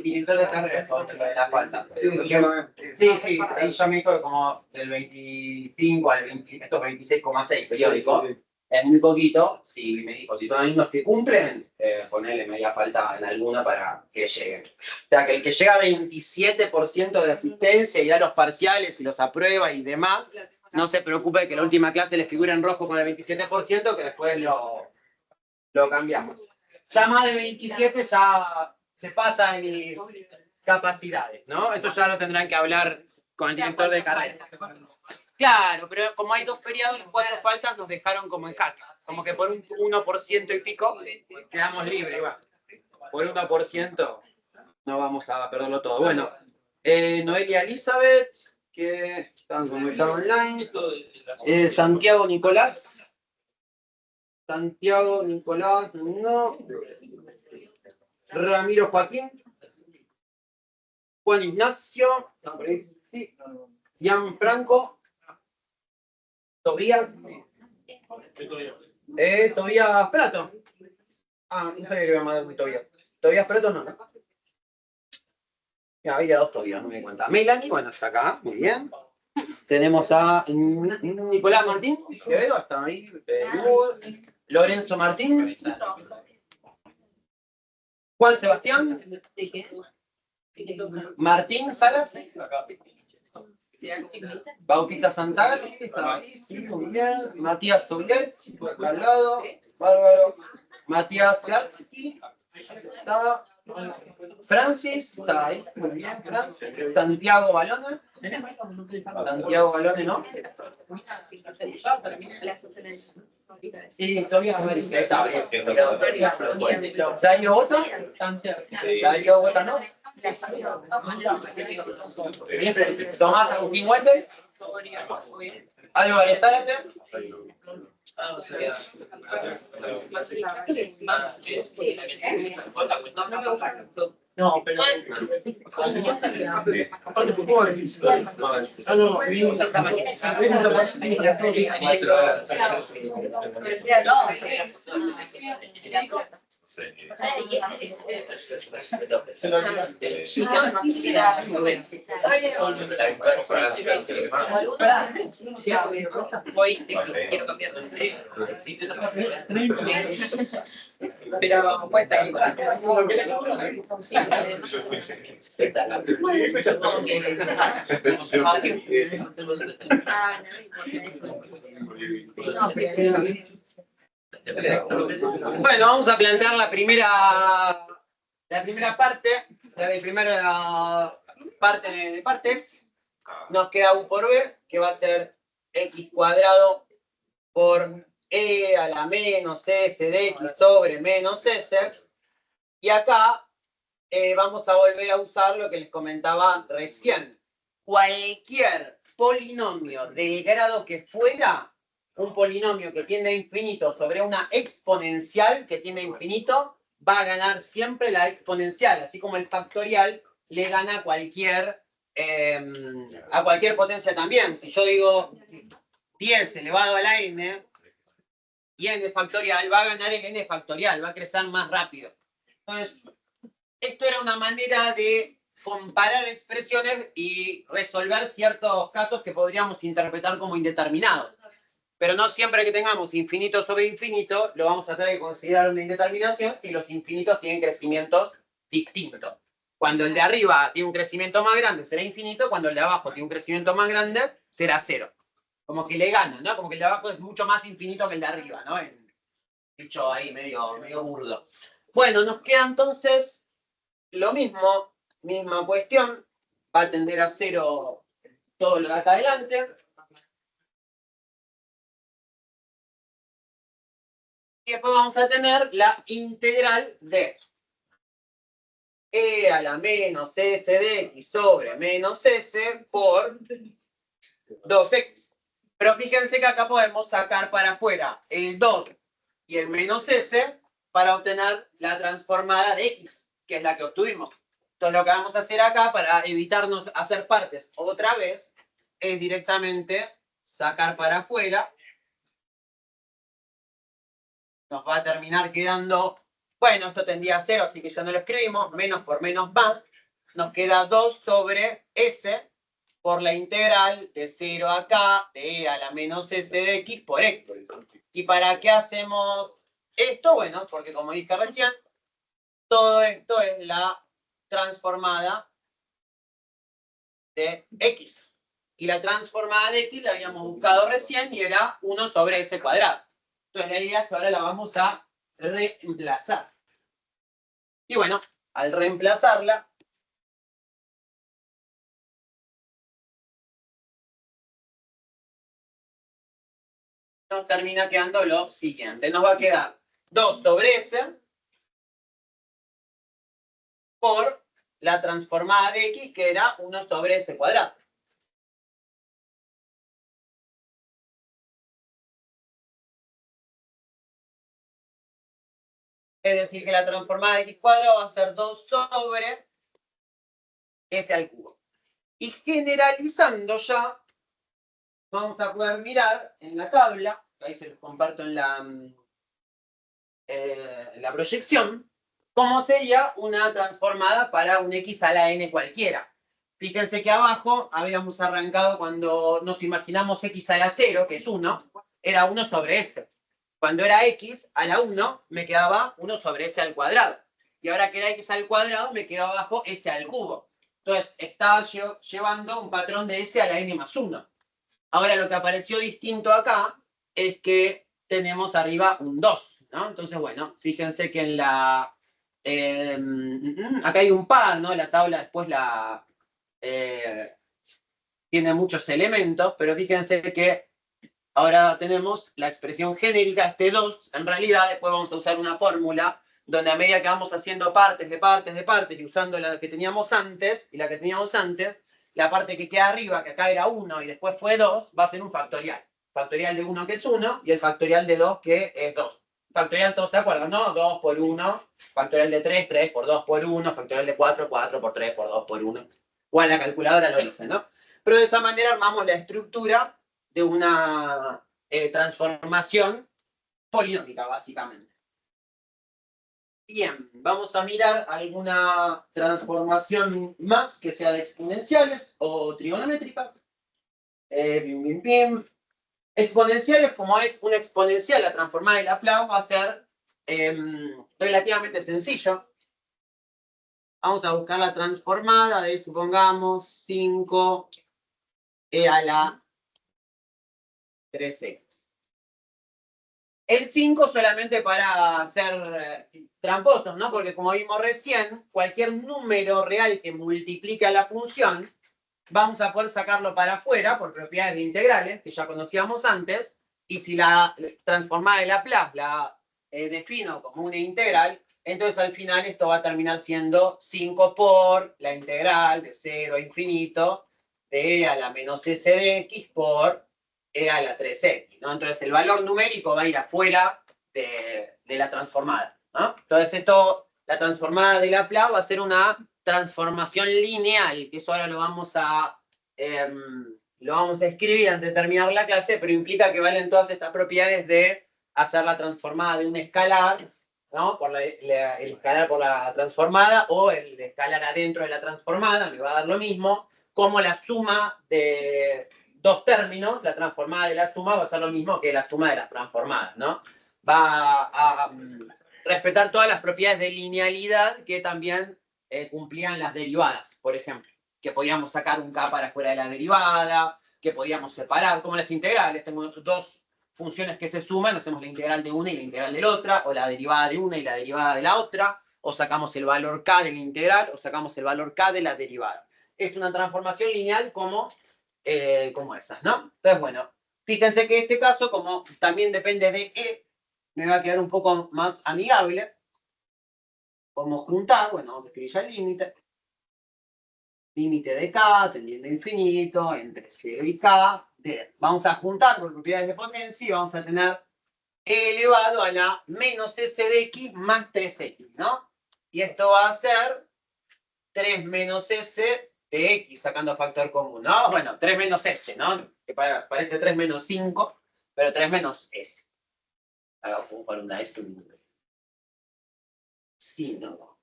director de carrera, con lo de la falta. Sí, ahí ya me dijo que como del 25 al 20, estos 26,6 periódicos. Es muy poquito, si me dijo, si son alumnos que cumplen, ponerle media falta en alguna para que lleguen. O sea, que el que llega a 27% de asistencia y da los parciales y los aprueba y demás, no se preocupe de que la última clase les figure en rojo con el 27%, que después lo cambiamos. Ya más de 27 ya se pasa en mis capacidades, ¿no? Eso ya lo tendrán que hablar con el director de carrera. Claro, pero como hay 2 feriados, las 4 faltas nos dejaron como en jaque. Como que por un 1% y pico quedamos libres, igual. Por 1% no vamos a perderlo todo. Bueno, Noelia Elizabeth, que está online. Santiago Nicolás. Santiago Nicolás, no. Ramiro Joaquín. Juan Ignacio. Gianfranco. Tobías. Tobías Prato. No sabía que iba a mandar un Tobías. Tobías Prato no. Ya, había 2 Tobías, no me di cuenta. Melanie, bueno, está acá, muy bien. Tenemos a Nicolás Martín, Quevedo, está ahí. Lorenzo Martín. Juan Sebastián. Martín Salas. Bautista Santal, está ahí, sí, muy bien. Matías Solet, acá al lado. Bárbaro. Matías Clarski, está. Francis, está ahí, muy bien, Francis. Santiago Balone. Santiago Balone, ¿no? Sí, todavía no es que sabe. ¿Darío Bota? ¿Darío Bota no? Tomás Agustín Huete. Álvarez Zárate. No, pero. Sí. Se lo olvidaste. Voy, quiero cambiar de pero puede ser. Ah, no me importa eso. Bueno, vamos a plantear la primera parte, la primera parte de partes. Nos queda U por B, que va a ser x cuadrado por e a la menos s de x sobre menos s. Y acá vamos a volver a usar lo que les comentaba recién. Cualquier polinomio del grado que fuera, un polinomio que tiende a infinito sobre una exponencial que tiende a infinito, va a ganar siempre la exponencial, así como el factorial le gana a cualquier potencia también. Si yo digo 10 elevado a la n, y n factorial, va a ganar el n factorial, va a crecer más rápido. Entonces, esto era una manera de comparar expresiones y resolver ciertos casos que podríamos interpretar como indeterminados. Pero no siempre que tengamos infinito sobre infinito, lo vamos a tener que considerar una indeterminación si los infinitos tienen crecimientos distintos. Cuando el de arriba tiene un crecimiento más grande, será infinito. Cuando el de abajo tiene un crecimiento más grande, será cero. Como que le gana, ¿no? Como que el de abajo es mucho más infinito que el de arriba, ¿no? Dicho ahí medio burdo. Bueno, nos queda entonces lo mismo, misma cuestión. Va a tender a cero todo lo de acá adelante. Y después vamos a tener la integral de e a la menos s de x sobre menos s por 2x. Pero fíjense que acá podemos sacar para afuera el 2 y el menos s para obtener la transformada de x, que es la que obtuvimos. Entonces lo que vamos a hacer acá para evitarnos hacer partes otra vez es directamente sacar para afuera. Nos va a terminar quedando, bueno, esto tendría a 0, así que ya no lo escribimos, menos por menos más. Nos queda 2 sobre s por la integral de 0 acá, de e a la menos s de x por x. ¿Y para qué hacemos esto? Bueno, porque como dije recién, todo esto es la transformada de x. Y la transformada de x la habíamos buscado recién y era 1 sobre s cuadrado. Entonces la idea es que ahora la vamos a reemplazar. Y bueno, al reemplazarla, nos termina quedando lo siguiente. Nos va a quedar 2 sobre s por la transformada de x, que era 1 sobre s cuadrado. Es decir, que la transformada de x cuadrado va a ser 2 sobre s al cubo. Y generalizando ya, vamos a poder mirar en la tabla, ahí se los comparto en la proyección, cómo sería una transformada para un x a la n cualquiera. Fíjense que abajo habíamos arrancado cuando nos imaginamos x a la 0, que es 1, era 1 sobre s. Cuando era x a la 1, me quedaba 1 sobre s al cuadrado. Y ahora que era x al cuadrado, me quedó abajo s al cubo. Entonces, estaba llevando un patrón de s a la n más 1. Ahora, lo que apareció distinto acá es que tenemos arriba un 2, ¿no? Entonces, bueno, fíjense que en la... acá hay un par, ¿no? La tabla después tiene muchos elementos, pero fíjense que ahora tenemos la expresión genérica, este 2, en realidad después vamos a usar una fórmula donde a medida que vamos haciendo partes de partes de partes y usando la que teníamos antes y la que teníamos antes, la parte que queda arriba, que acá era 1 y después fue 2, va a ser un factorial. Factorial de 1 que es 1 y el factorial de 2 que es 2. Factorial todos se acuerdan, ¿no? 2 por 1, factorial de 3, 3 por 2 por 1, factorial de 4, 4 por 3 por 2 por 1. Igual la calculadora lo dice, ¿no? Pero de esa manera armamos la estructura de una transformación polinómica, básicamente. Bien, vamos a mirar alguna transformación más que sea de exponenciales o trigonométricas. Bim, bim, bim. Exponenciales, como es una exponencial, la transformada de Laplace va a ser relativamente sencillo. Vamos a buscar la transformada de, supongamos, 5e a la 3x. El 5 solamente para hacer tramposos, ¿no? Porque como vimos recién, cualquier número real que multiplique a la función, vamos a poder sacarlo para afuera por propiedades de integrales, que ya conocíamos antes, y si la transformada de Laplace la defino como una integral, entonces al final esto va a terminar siendo 5 por la integral de 0 a infinito de e a la menos s de x por e a la 3x, ¿no? Entonces el valor numérico va a ir afuera de la transformada, ¿no? Entonces esto, la transformada de Laplace va a ser una transformación lineal, que eso ahora lo vamos a escribir antes de terminar la clase, pero implica que valen todas estas propiedades de hacer la transformada de un escalar, ¿no? Por el escalar por la transformada o el escalar adentro de la transformada, me va a dar lo mismo, como la suma de dos términos, la transformada de la suma va a ser lo mismo que la suma de las transformadas, ¿no? Va a respetar todas las propiedades de linealidad que también cumplían las derivadas, por ejemplo, que podíamos sacar un k para fuera de la derivada, que podíamos separar, como las integrales, tengo dos funciones que se suman, hacemos la integral de una y la integral de la otra, o la derivada de una y la derivada de la otra, o sacamos el valor k de la integral, o sacamos el valor k de la derivada. Es una transformación lineal como esas, ¿no? Entonces, bueno, fíjense que este caso, como también depende de e, me va a quedar un poco más amigable. Podemos juntar, bueno, vamos a escribir ya el límite. Límite de k tendiendo a infinito entre 0 y k. Vamos a juntar por propiedades de potencia y vamos a tener e elevado a la menos s de x más 3x, ¿no? Y esto va a ser 3 menos s de x, sacando factor común, ¿no? Bueno, 3 menos s, ¿no? Que parece 3 menos 5, pero 3 menos s. Haga por una s. Sí, no.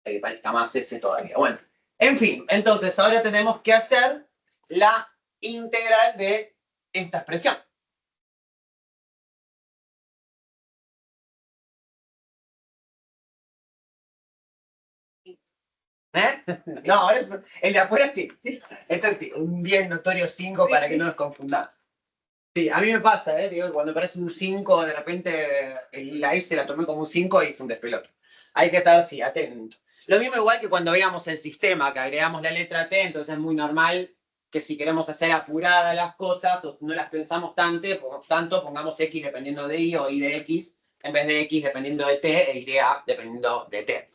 Que parezca más s todavía. Bueno, en fin, entonces ahora tenemos que hacer la integral de esta expresión. ¿Eh? No, ahora es, el de afuera sí. Este es un bien notorio 5 para que no nos confundamos. Sí, a mí me pasa, digo, cuando aparece un 5, de repente la S la tomé como un 5 y es un despelote. Hay que estar, sí, atento. Lo mismo igual que cuando veíamos el sistema, que agregamos la letra T, entonces es muy normal que si queremos hacer apuradas las cosas o no las pensamos tanto, pongamos X dependiendo de Y o Y de X, en vez de X dependiendo de T e Y dependiendo de T.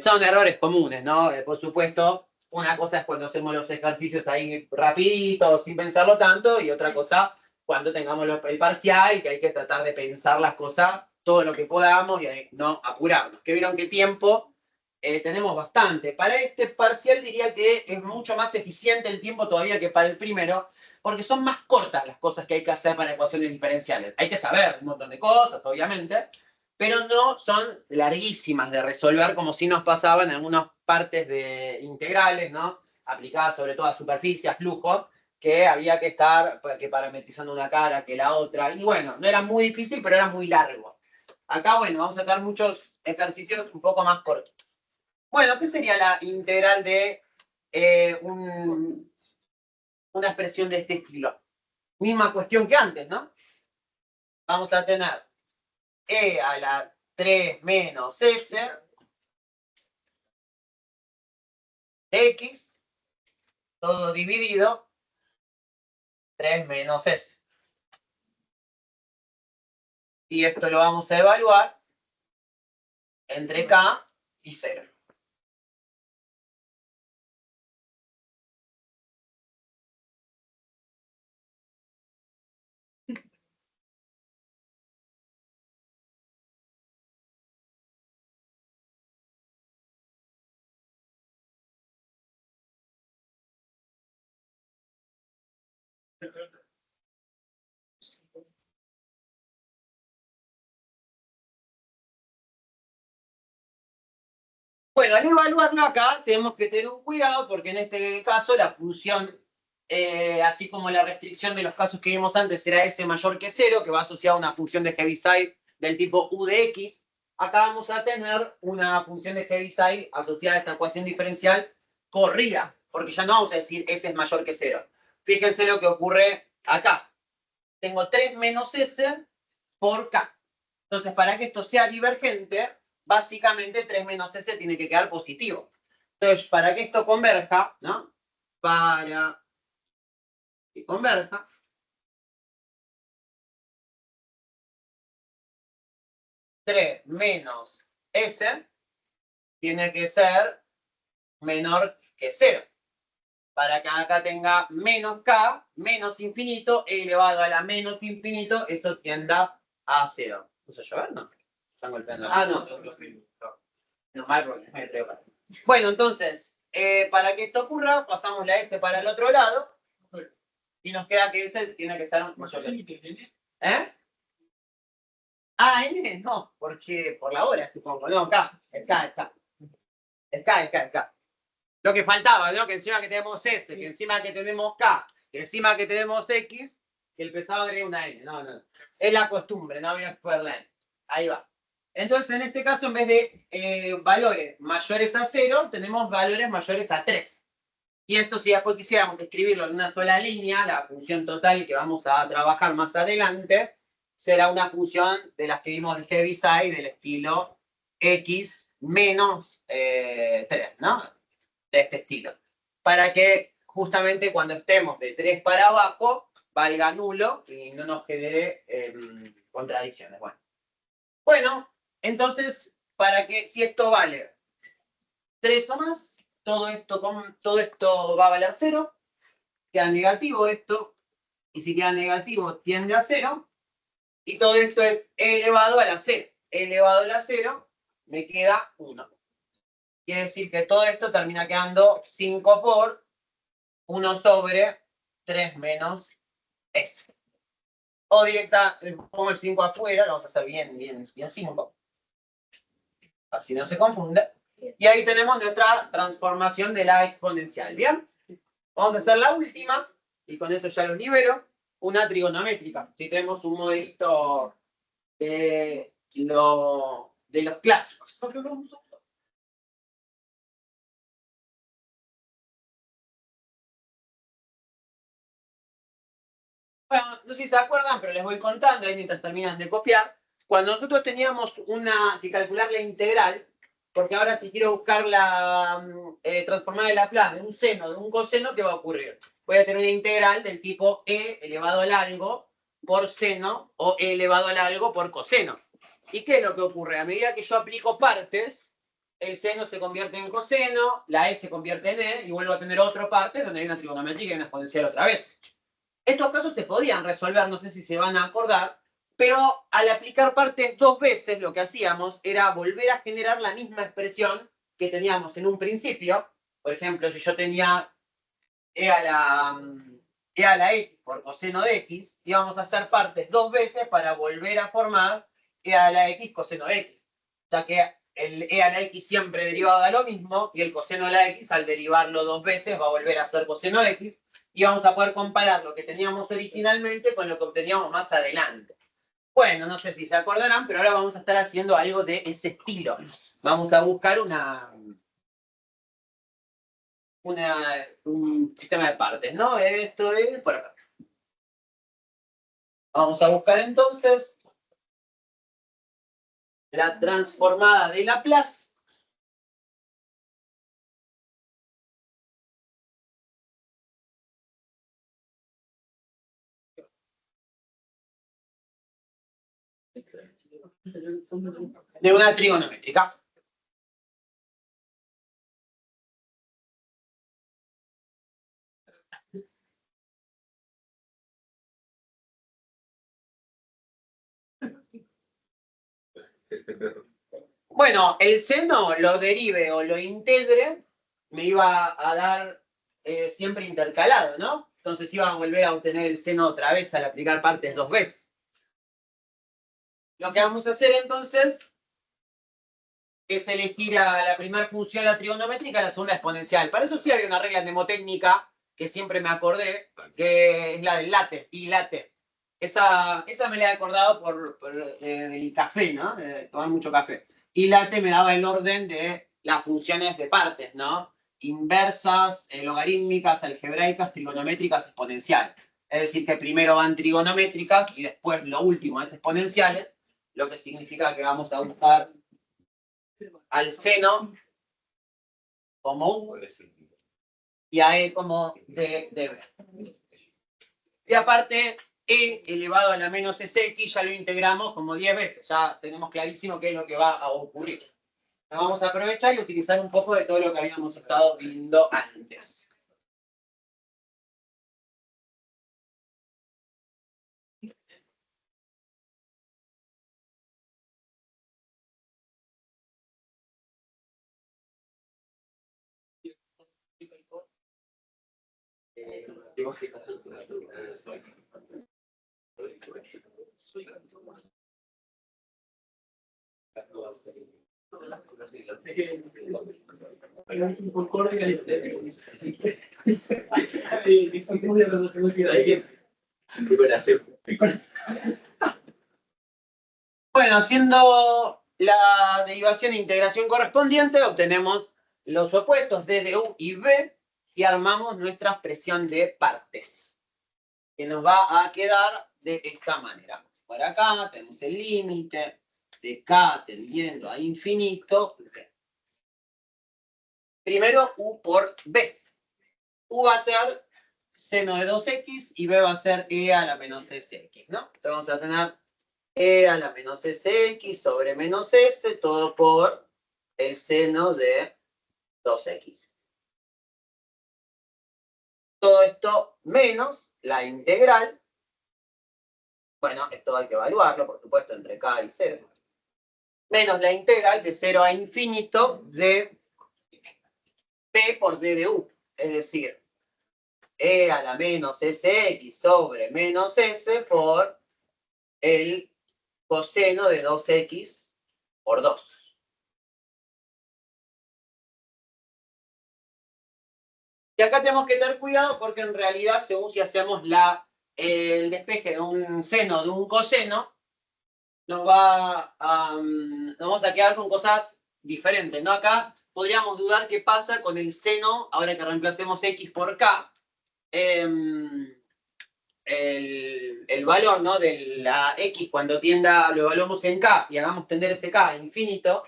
Son errores comunes, ¿no? Por supuesto, una cosa es cuando hacemos los ejercicios ahí rapidito, sin pensarlo tanto, y otra cosa cuando tengamos el parcial, que hay que tratar de pensar las cosas todo lo que podamos y no apurarnos. Que vieron que tiempo tenemos bastante. Para este parcial diría que es mucho más eficiente el tiempo todavía que para el primero, porque son más cortas las cosas que hay que hacer para ecuaciones diferenciales. Hay que saber un montón de cosas, obviamente, pero no son larguísimas de resolver como si nos pasaba en algunas partes de integrales, ¿no? Aplicadas sobre todo a superficies, flujos, que había que estar parametrizando una cara que la otra. Y bueno, no era muy difícil, pero era muy largo. Acá, bueno, vamos a sacar muchos ejercicios un poco más cortos. Bueno, ¿qué sería la integral de una expresión de este estilo? Misma cuestión que antes, ¿no? Vamos a tener e a la 3 menos s de x, todo dividido, 3 menos s. Y esto lo vamos a evaluar entre k y 0. Bueno, al evaluarlo acá tenemos que tener un cuidado porque en este caso la función, así como la restricción de los casos que vimos antes era S mayor que 0, que va asociada a una función de Heaviside del tipo U de X, acá vamos a tener una función de Heaviside asociada a esta ecuación diferencial corrida, porque ya no vamos a decir S es mayor que 0. Fíjense lo que ocurre acá. Tengo 3 menos S por K. Entonces, para que esto sea divergente, básicamente 3 menos S tiene que quedar positivo. Entonces, para que esto converja, ¿no? Para que converja, tres menos S tiene que ser menor que 0. Para que acá tenga menos K, menos infinito, elevado a la menos infinito, eso tienda a 0. ¿Puso a llover? No. Están golpeando. Ah, no. No, mal problema. Bueno, entonces, para que esto ocurra, pasamos la S para el otro lado y nos queda que S tiene que ser mayor que ¿eh? Ah, N no, porque por la hora supongo. No, K, el K. Lo que faltaba, ¿no? Que encima que tenemos S, que encima que tenemos K, que encima que tenemos X, que el pesado agrega una N. No. Es la costumbre, no viene por la N. Ahí va. Entonces, en este caso, en vez de valores mayores a 0, tenemos valores mayores a 3. Y esto, si después quisiéramos escribirlo en una sola línea, la función total que vamos a trabajar más adelante, será una función de las que vimos de Heaviside del estilo X menos 3, ¿no? De este estilo. Para que justamente cuando estemos de 3 para abajo, valga nulo y no nos genere contradicciones. Bueno, entonces, para que si esto vale 3 o más, todo esto va a valer 0, queda negativo esto, y si queda negativo tiende a 0, y todo esto es elevado a la 0. Elevado a la 0, me queda 1. Quiere decir que todo esto termina quedando 5 por 1 sobre 3 menos S. O directa, pongo el 5 afuera, lo vamos a hacer bien 5. Así no se confunde. Y ahí tenemos nuestra transformación de la exponencial. ¿Bien? Vamos a hacer la última, y con eso ya lo libero, una trigonométrica. Si tenemos un modelito de los clásicos. Bueno, no sé si se acuerdan, pero les voy contando ahí mientras terminan de copiar. Cuando nosotros teníamos que calcular la integral, porque ahora si quiero buscar la transformada de Laplace de un seno, de un coseno, ¿qué va a ocurrir? Voy a tener una integral del tipo e elevado al algo por seno o e elevado al algo por coseno. ¿Y qué es lo que ocurre? A medida que yo aplico partes, el seno se convierte en coseno, la e se convierte en e y vuelvo a tener otra parte donde hay una trigonométrica y una exponencial otra vez. Estos casos se podían resolver, no sé si se van a acordar, pero al aplicar partes 2 veces lo que hacíamos era volver a generar la misma expresión que teníamos en un principio. Por ejemplo, si yo tenía e a la x por coseno de x, íbamos a hacer partes 2 veces para volver a formar e a la x coseno de x. O sea que el e a la x siempre derivado da lo mismo y el coseno de la x al derivarlo 2 veces va a volver a ser coseno de x. Y vamos a poder comparar lo que teníamos originalmente con lo que obteníamos más adelante. Bueno, no sé si se acordarán, pero ahora vamos a estar haciendo algo de ese estilo. Vamos a buscar un sistema de partes, ¿no? Esto es por acá. Vamos a buscar entonces la transformada de Laplace. De una trigonométrica. Bueno, el seno lo derive o lo integre, me iba a dar siempre intercalado, ¿no? Entonces iba a volver a obtener el seno otra vez al aplicar partes 2 veces. Lo que vamos a hacer entonces es elegir a la primera función la trigonométrica, la segunda exponencial. Para eso sí había una regla mnemotécnica que siempre me acordé, que es la del late, y late. Esa me la he acordado del café, ¿no? De tomar mucho café. Y late me daba el orden de las funciones de partes, ¿no? Inversas, logarítmicas, algebraicas, trigonométricas, exponenciales. Es decir, que primero van trigonométricas y después lo último es exponenciales, lo que significa que vamos a buscar al seno como U y a E como D de B. Y aparte, E elevado a la menos SX ya lo integramos como 10 veces. Ya tenemos clarísimo qué es lo que va a ocurrir. Nos vamos a aprovechar y utilizar un poco de todo lo que habíamos estado viendo antes. Bueno, haciendo la derivación e integración correspondiente, obtenemos los opuestos D de U y B y armamos nuestra expresión de partes, que nos va a quedar de esta manera. Por acá tenemos el límite de K tendiendo a infinito. Primero U por B. U va a ser seno de 2x y B va a ser E a la menos SX, ¿no? Entonces vamos a tener E a la menos SX sobre menos S, todo por el seno de 2x. Todo esto menos la integral. Bueno, esto hay que evaluarlo, por supuesto, entre K y 0. Menos la integral de 0 a infinito de P por D de U. Es decir, E a la menos SX sobre menos S por el coseno de 2x por 2. Y acá tenemos que tener cuidado porque en realidad, según si hacemos el despeje de un seno de un coseno, nos vamos a quedar con cosas diferentes, ¿no? Acá podríamos dudar qué pasa con el seno, ahora que reemplacemos x por k. El valor, ¿no?, de la x cuando tienda, lo evaluamos en k y hagamos tender ese k a infinito,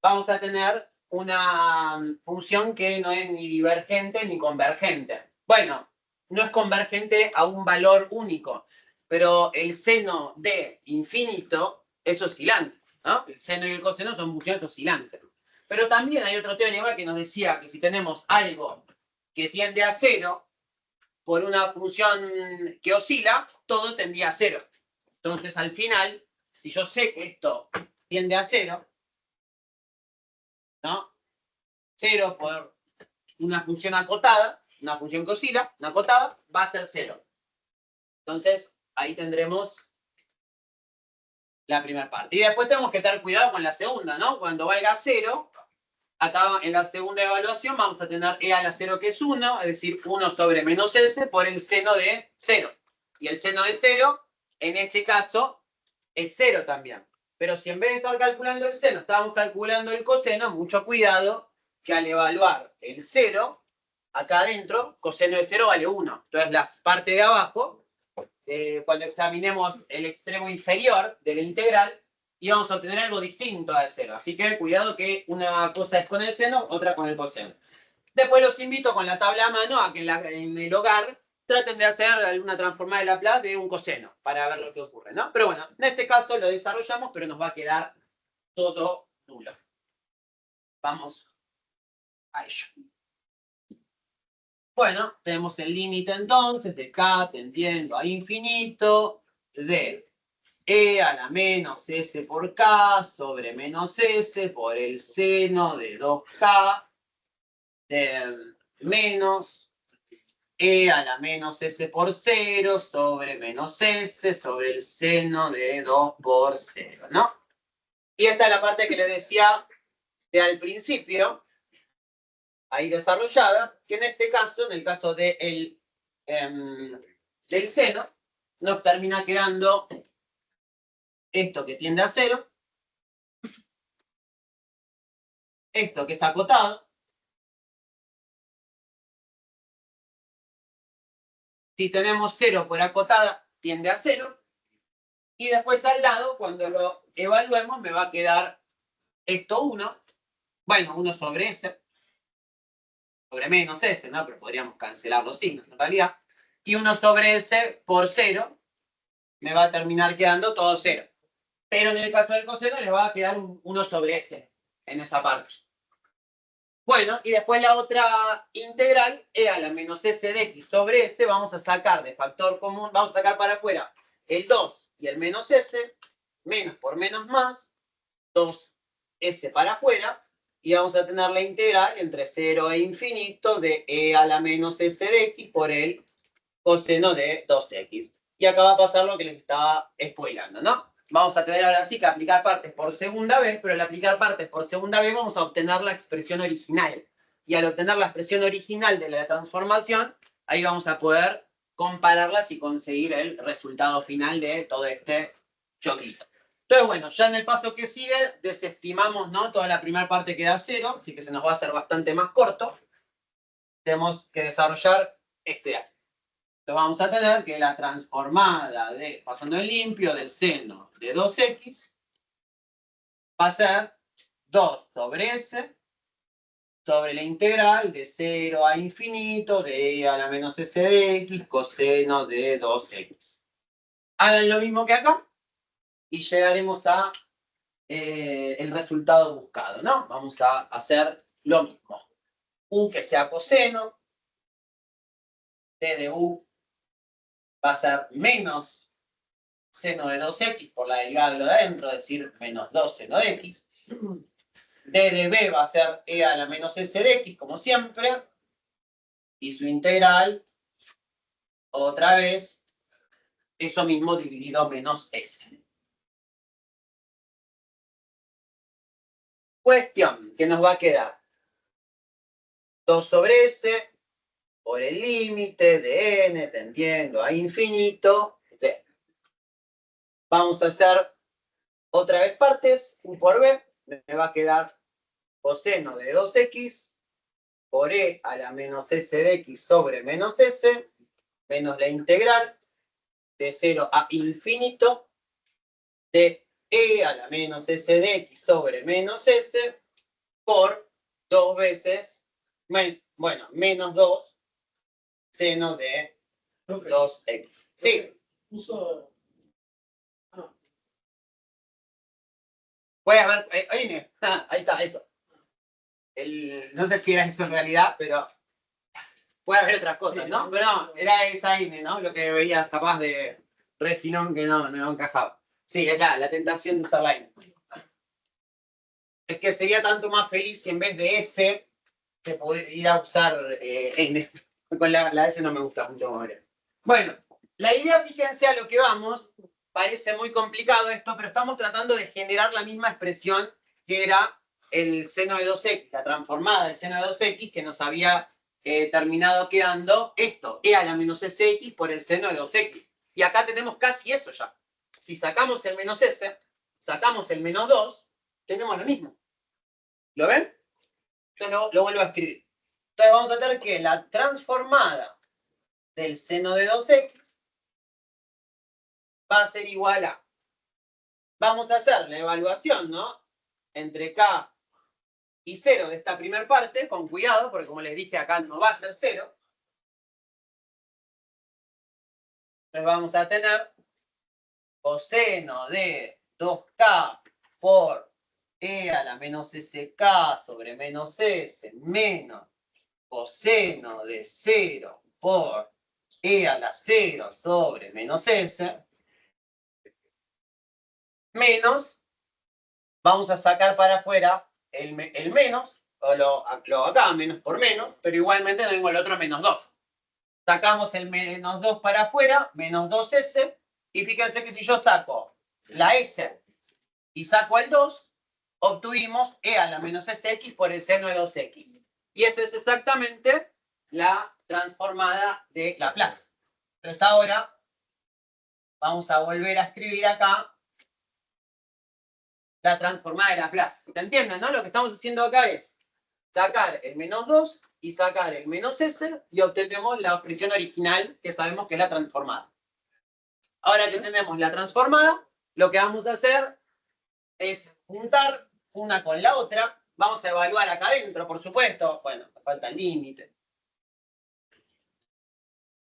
vamos a tener una función que no es ni divergente ni convergente. Bueno, no es convergente a un valor único, pero el seno de infinito es oscilante, ¿no? El seno y el coseno son funciones oscilantes. Pero también hay otro teorema que nos decía que si tenemos algo que tiende a cero, por una función que oscila, todo tendría a cero. Entonces, al final, si yo sé que esto tiende a cero, ¿no? 0 por una función acotada, una función que oscila, una acotada, va a ser 0. Entonces, ahí tendremos la primera parte. Y después tenemos que tener cuidado con la segunda, ¿no? Cuando valga 0, acá en la segunda evaluación vamos a tener E a la 0 que es 1, es decir, 1 sobre menos S por el seno de 0. Y el seno de 0, en este caso, es 0 también. Pero si en vez de estar calculando el seno, estábamos calculando el coseno, mucho cuidado, que al evaluar el 0, acá adentro, coseno de 0 vale 1. Entonces, la parte de abajo, cuando examinemos el extremo inferior de la integral, íbamos a obtener algo distinto a 0. Así que cuidado que una cosa es con el seno, otra con el coseno. Después los invito con la tabla a mano a que en el hogar traten de hacer alguna transformada de Laplace de un coseno para ver lo que ocurre, ¿no? Pero bueno, en este caso lo desarrollamos, pero nos va a quedar todo nulo. Vamos a ello. Bueno, tenemos el límite entonces de k tendiendo a infinito de E a la menos S por K sobre menos S por el seno de 2K de menos E a la menos S por 0 sobre menos S sobre el seno de 2 por 0, ¿no? Y esta es la parte que les decía de al principio, ahí desarrollada, que en este caso, en el caso del seno, nos termina quedando esto que tiende a 0, esto que es acotado. Si tenemos 0 por acotada, tiende a 0. Y después al lado, cuando lo evaluemos, me va a quedar esto 1. Bueno, 1 sobre S. Sobre menos S, ¿no? Pero podríamos cancelar los signos en realidad. Y 1 sobre S por 0 me va a terminar quedando todo 0. Pero en el caso del coseno le va a quedar un 1 sobre S en esa parte. Bueno, y después la otra integral, e a la menos s de x sobre s, vamos a sacar de factor común, vamos a sacar para afuera el 2 y el menos s, menos por menos más, 2s para afuera, y vamos a tener la integral entre 0 e infinito de e a la menos s de x por el coseno de 2x. Y acá va a pasar lo que les estaba spoilando, ¿no? Vamos a tener ahora sí que aplicar partes por segunda vez, pero al aplicar partes por segunda vez vamos a obtener la expresión original. Y al obtener la expresión original de la transformación, ahí vamos a poder compararlas y conseguir el resultado final de todo este choquito. Entonces, bueno, ya en el paso que sigue desestimamos, ¿no? Toda la primera parte queda 0, así que se nos va a hacer bastante más corto. Tenemos que desarrollar este de aquí. Entonces vamos a tener que la transformada de, pasando en limpio, del seno de 2x va a ser 2 sobre s sobre la integral de 0 a infinito de e a la menos s de x coseno de 2x. Hagan lo mismo que acá y llegaremos a el resultado buscado, ¿no? Vamos a hacer lo mismo. U que sea coseno, t de u va a ser menos seno de 2x por la delgada de lo de adentro, es decir, menos 2 seno de x. D de b va a ser e a la menos s de x, como siempre. Y su integral, otra vez, eso mismo dividido menos s. Cuestión, ¿qué nos va a quedar? 2 sobre s por el límite de n tendiendo a infinito. Vamos a hacer otra vez partes, u por b, me va a quedar coseno de 2x por e a la menos s de x sobre menos s, menos la integral de 0 a infinito de e a la menos s de x sobre menos s por 2 veces, bueno, menos 2 seno de 2x. Sí. Voy a ver, ahí está, eso. No sé si era eso en realidad, pero puede haber otras cosas, ¿no? Pero no, era esa INE, ¿no? Lo que veía capaz de refinón que no encajaba. Sí, es la tentación de usar la INE. Es que sería tanto más feliz si en vez de S se pudiera usar N. Con la S no me gusta mucho mover. Bueno, la idea, fíjense a lo que vamos. Parece muy complicado esto, pero estamos tratando de generar la misma expresión que era el seno de 2x, la transformada del seno de 2x que nos había terminado quedando esto, e a la menos sx por el seno de 2x. Y acá tenemos casi eso ya. Si sacamos el menos s, sacamos el menos 2, tenemos lo mismo. ¿Lo ven? Entonces lo vuelvo a escribir. Entonces vamos a tener que la transformada del seno de 2x va a ser igual a. Vamos a hacer la evaluación, ¿no? Entre k y 0 de esta primera parte, con cuidado, porque como les dije, acá no va a ser 0. Entonces vamos a tener coseno de 2k por e a la menos sk sobre menos s menos coseno de 0 por e a la 0 sobre menos s menos, vamos a sacar para afuera el menos, o lo acá, menos por menos, pero igualmente tengo el otro menos 2. Sacamos el menos 2 para afuera, menos 2s, y fíjense que si yo saco la s y saco el 2, obtuvimos e a la menos sx por el seno de 2x. Y esto es exactamente la transformada de Laplace. Entonces ahora vamos a volver a escribir acá la transformada de Laplace. ¿Se entienden, no? Lo que estamos haciendo acá es sacar el menos 2 y sacar el menos s y obtenemos la expresión original que sabemos que es la transformada. Ahora que tenemos la transformada, lo que vamos a hacer es juntar una con la otra. Vamos a evaluar acá adentro, por supuesto. Bueno, me falta el límite.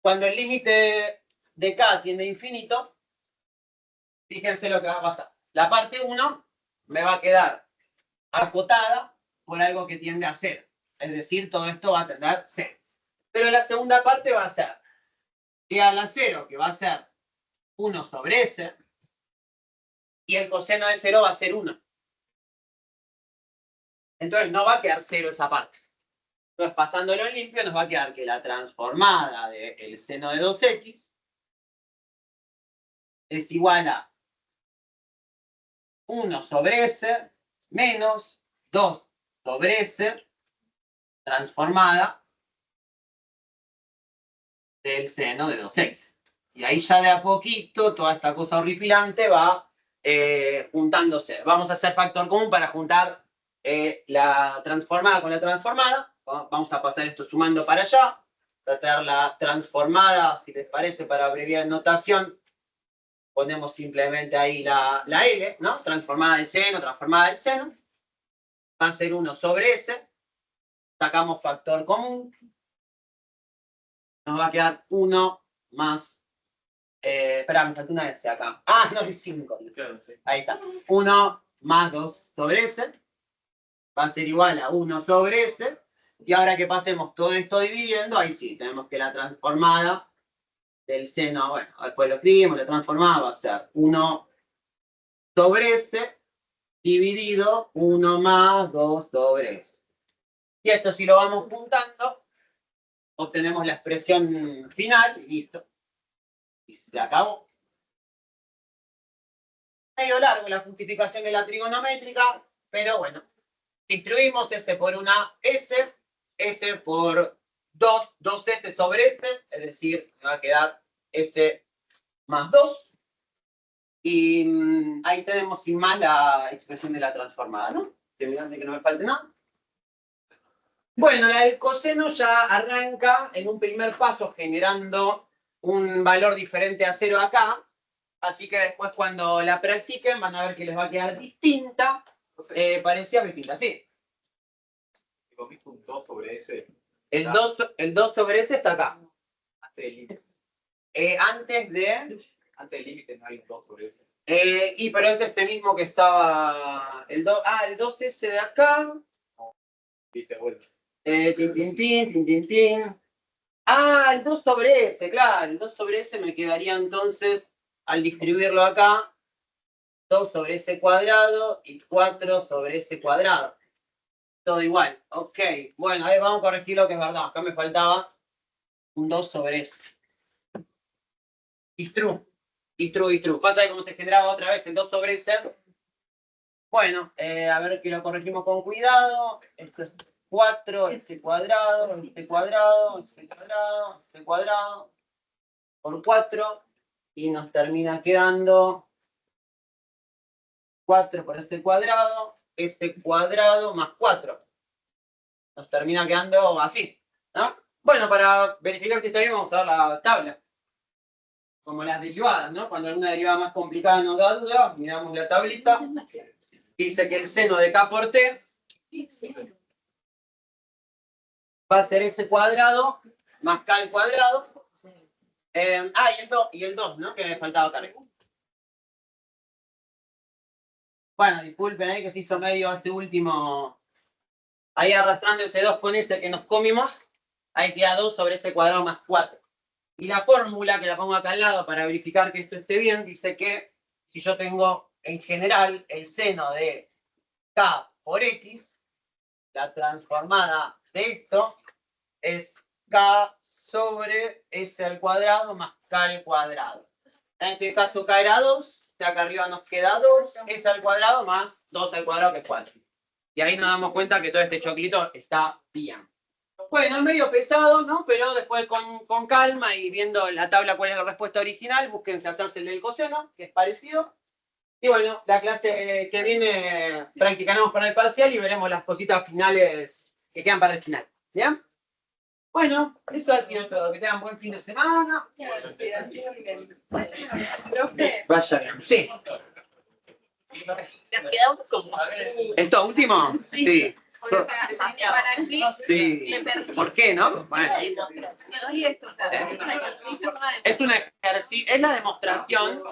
Cuando el límite de k tiende a infinito, fíjense lo que va a pasar. La parte 1 me va a quedar acotada por algo que tiende a 0. Es decir, todo esto va a tender a 0. Pero la segunda parte va a ser e a la 0, que va a ser 1 sobre s, y el coseno de 0 va a ser 1. Entonces no va a quedar 0 esa parte. Entonces, pasándolo en limpio, nos va a quedar que la transformada del seno de 2x es igual a 1 sobre s menos 2 sobre s transformada del seno de 2x. Y ahí ya de a poquito toda esta cosa horripilante va juntándose. Vamos a hacer factor común para juntar la transformada con la transformada. Vamos a pasar esto sumando para allá. Tratar la transformada, si les parece, para abreviar notación. Ponemos simplemente ahí la L, ¿no? Transformada del seno, transformada del seno. Va a ser 1 sobre S. Sacamos factor común. Nos va a quedar 1 más... espera, me falta una S acá. Ah, no, el 5. Claro, sí. Ahí está. 1 más 2 sobre S. Va a ser igual a 1 sobre S. Y ahora que pasemos todo esto dividiendo, ahí sí, tenemos que la transformada del seno, bueno, después lo escribimos, la transformada va a ser 1 sobre S dividido 1 más 2 sobre S. Y esto si lo vamos juntando, obtenemos la expresión final y listo. Y se acabó. Medio largo la justificación de la trigonométrica, pero bueno, distribuimos S por una S, S por 2S sobre S, es decir, me va a quedar S más 2. Y ahí tenemos sin más la expresión de la transformada, ¿no? Que miran de que no me falte nada. Bueno, la del coseno ya arranca en un primer paso generando un valor diferente a 0 acá. Así que después cuando la practiquen van a ver que les va a quedar distinta. Parecía distinta, sí. Y comiste un 2 sobre S. El 2 sobre S está acá. Antes del límite. Antes de... Antes del límite no hay un 2 sobre S. pero es este mismo que estaba... el 2S de acá. Viste, vuelve. Tin. Ah, el 2 sobre S, claro. El 2 sobre S me quedaría entonces, al distribuirlo acá, 2 sobre S cuadrado y 4 sobre S cuadrado. Todo igual. Ok. Bueno, a ver, vamos a corregir lo que es verdad. Acá me faltaba un 2 sobre S. Is true. Pasa que como se generaba otra vez el 2 sobre S. Bueno, a ver que lo corregimos con cuidado. Esto es 4, S cuadrado, S cuadrado, S cuadrado, S cuadrado, por 4, y nos termina quedando 4 por S cuadrado más 4. Nos termina quedando así, ¿no? Bueno, para verificar si está bien, vamos a ver la tabla. Como las derivadas, ¿no? Cuando alguna derivada más complicada nos da duda, miramos la tablita. Dice que el seno de K por T va a ser S cuadrado más K al cuadrado. Y el 2, ¿no? Que me faltaba también. Bueno, disculpen ahí que se hizo medio este último. Ahí arrastrando ese 2 con ese que nos comimos. Ahí queda 2 sobre S cuadrado más 4. Y la fórmula, que la pongo acá al lado para verificar que esto esté bien, dice que si yo tengo en general el seno de K por X, la transformada de esto es K sobre S al cuadrado más K al cuadrado. En este caso K era 2, acá arriba nos queda 2, s al cuadrado más 2 al cuadrado, que es 4. Y ahí nos damos cuenta que todo este choclito está bien. Bueno, es medio pesado, ¿no? Pero después con calma y viendo la tabla cuál es la respuesta original, búsquense hacerse el del coseno, que es parecido. Y bueno, la clase que viene practicaremos para el parcial y veremos las cositas finales que quedan para el final. ¿Bien? Bueno, esto ha sido todo. Que tengan buen fin de semana. Profe, Vaya bien. Sí. nos quedamos como. ¿Esto último? Sí. Para aquí, Sí. ¿Por qué, no? Bueno. y esto, Es la demostración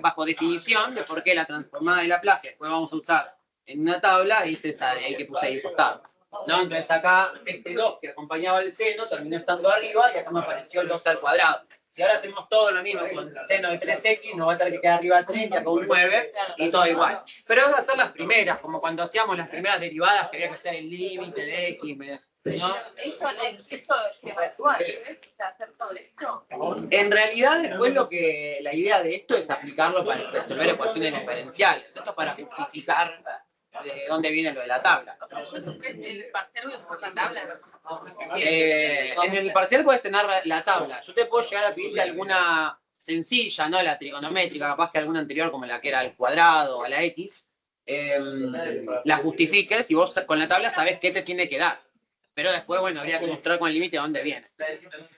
bajo definición de por qué la transformada de Laplace, que después vamos a usar en una tabla, hice esa de ahí que puse ahí costado. ¿No? Entonces acá este 2 que acompañaba el seno terminó estando arriba y acá me apareció el 2 al cuadrado. Si ahora hacemos todo lo mismo con el seno de 3x, nos va a tener que quedar arriba 3 y acá un 9 y todo igual. Pero es hacer las primeras, como cuando hacíamos las primeras derivadas que había que hacer el límite de x, ¿no? Esto se evalúa, ¿ves? Hacer todo esto. En realidad, después la idea de esto es aplicarlo para resolver ecuaciones diferenciales. Esto es para justificar de dónde viene lo de la tabla. O sea, yo en el parcial voy a poner la tabla. En el parcial puedes tener la tabla. Yo te puedo llegar a pedirte alguna sencilla, ¿no? La trigonométrica, capaz que alguna anterior como la que era al cuadrado o a la x, la justifiques y vos con la tabla sabés qué te tiene que dar. Pero después, bueno, habría que mostrar con el límite dónde viene.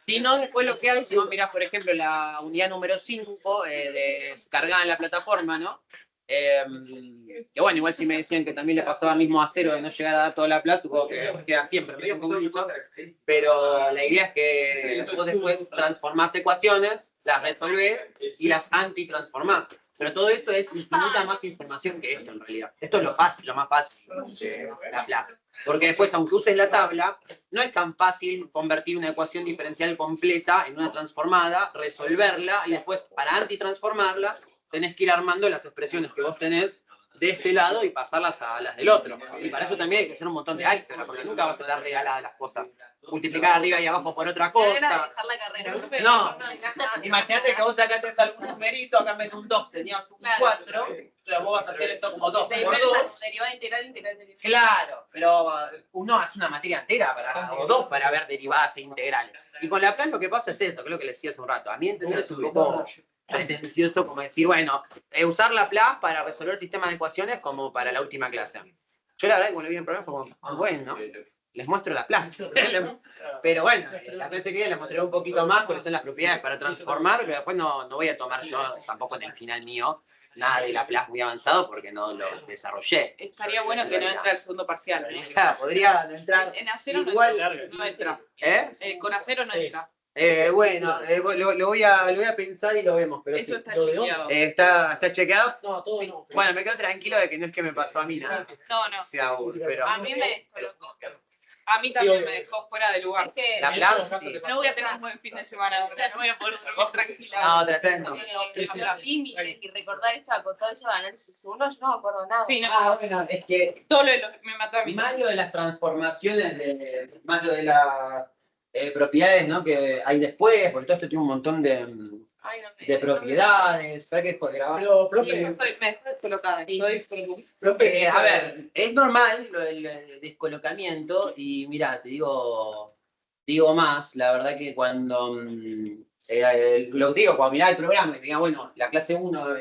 Si no, después lo que hay, si vos mirás, por ejemplo, la unidad número 5 descargada en la plataforma, ¿no? Que bueno, igual si me decían que también le pasaba mismo a cero de no llegar a dar toda la plaza, supongo que queda siempre medio confuso. Pero la idea es que vos después transformás ecuaciones, las resolvés y las antitransformás. Pero todo esto es infinita más información que esto en realidad. Esto es lo fácil, lo más fácil de la plaza. Porque después, aunque uses la tabla, no es tan fácil convertir una ecuación diferencial completa en una transformada, resolverla y después, para antitransformarla, tenés que ir armando las expresiones que vos tenés de este lado y pasarlas a las del otro. Y para eso también hay que hacer un montón de álgebra, porque nunca vas a dar regaladas las cosas. Multiplicar arriba y abajo por otra cosa. Dejar la carrera. No, imagínate que vos sacaste algún numerito, acá en vez de un 2 tenías un 4, pero vos vas a hacer esto como 2 por 2. Derivada integral. Claro, pero uno hace una materia entera o 2 para ver derivadas e integrales. Y con la plan lo que pasa es esto, que es lo que les decía hace un rato. A mí entender es un poco pretencioso como decir, bueno, usar la PLAS para resolver sistemas de ecuaciones como para la última clase. Yo la verdad que cuando vi el problema fue como, bueno, les muestro la PLAS. Pero bueno, la clase que viene les mostraré un poquito más cuáles son las propiedades para transformar, pero después no voy a tomar yo tampoco en el final mío nada de la PLAS muy avanzado porque no lo desarrollé. Estaría bueno que no entre al segundo parcial. Claro, podría entrar En acero igual, no entra. Con acero no entra. Bueno, lo voy a pensar y lo vemos. Pero Eso sí. está chequeado. ¿Está chequeado? No, todo Sí. no. Bueno, me quedo tranquilo de que no es que me pasó a mí nada. No. Sí, pero A mí me descolocó. A mí también me dejó fuera de lugar. Es que la PLAS, sí. No voy a tener un buen fin de semana ahora. No voy a poder dormir tranquila. No, tratando. los límites y recordar esto, acotado eso de análisis 1, yo no me acuerdo nada. Sí, no. Bueno, es que Todo me mató a mí. más lo de las transformaciones, más lo de las propiedades, ¿no? Que hay después, porque todo esto tiene un montón de propiedades. ¿Sabes qué es por grabar? Pero, Sí, profe, me dejó descolocada. profe, A ver, es normal lo del descolocamiento y mira, te digo más, la verdad que cuando lo que te digo, cuando miraba el programa y te diga, bueno, la clase 1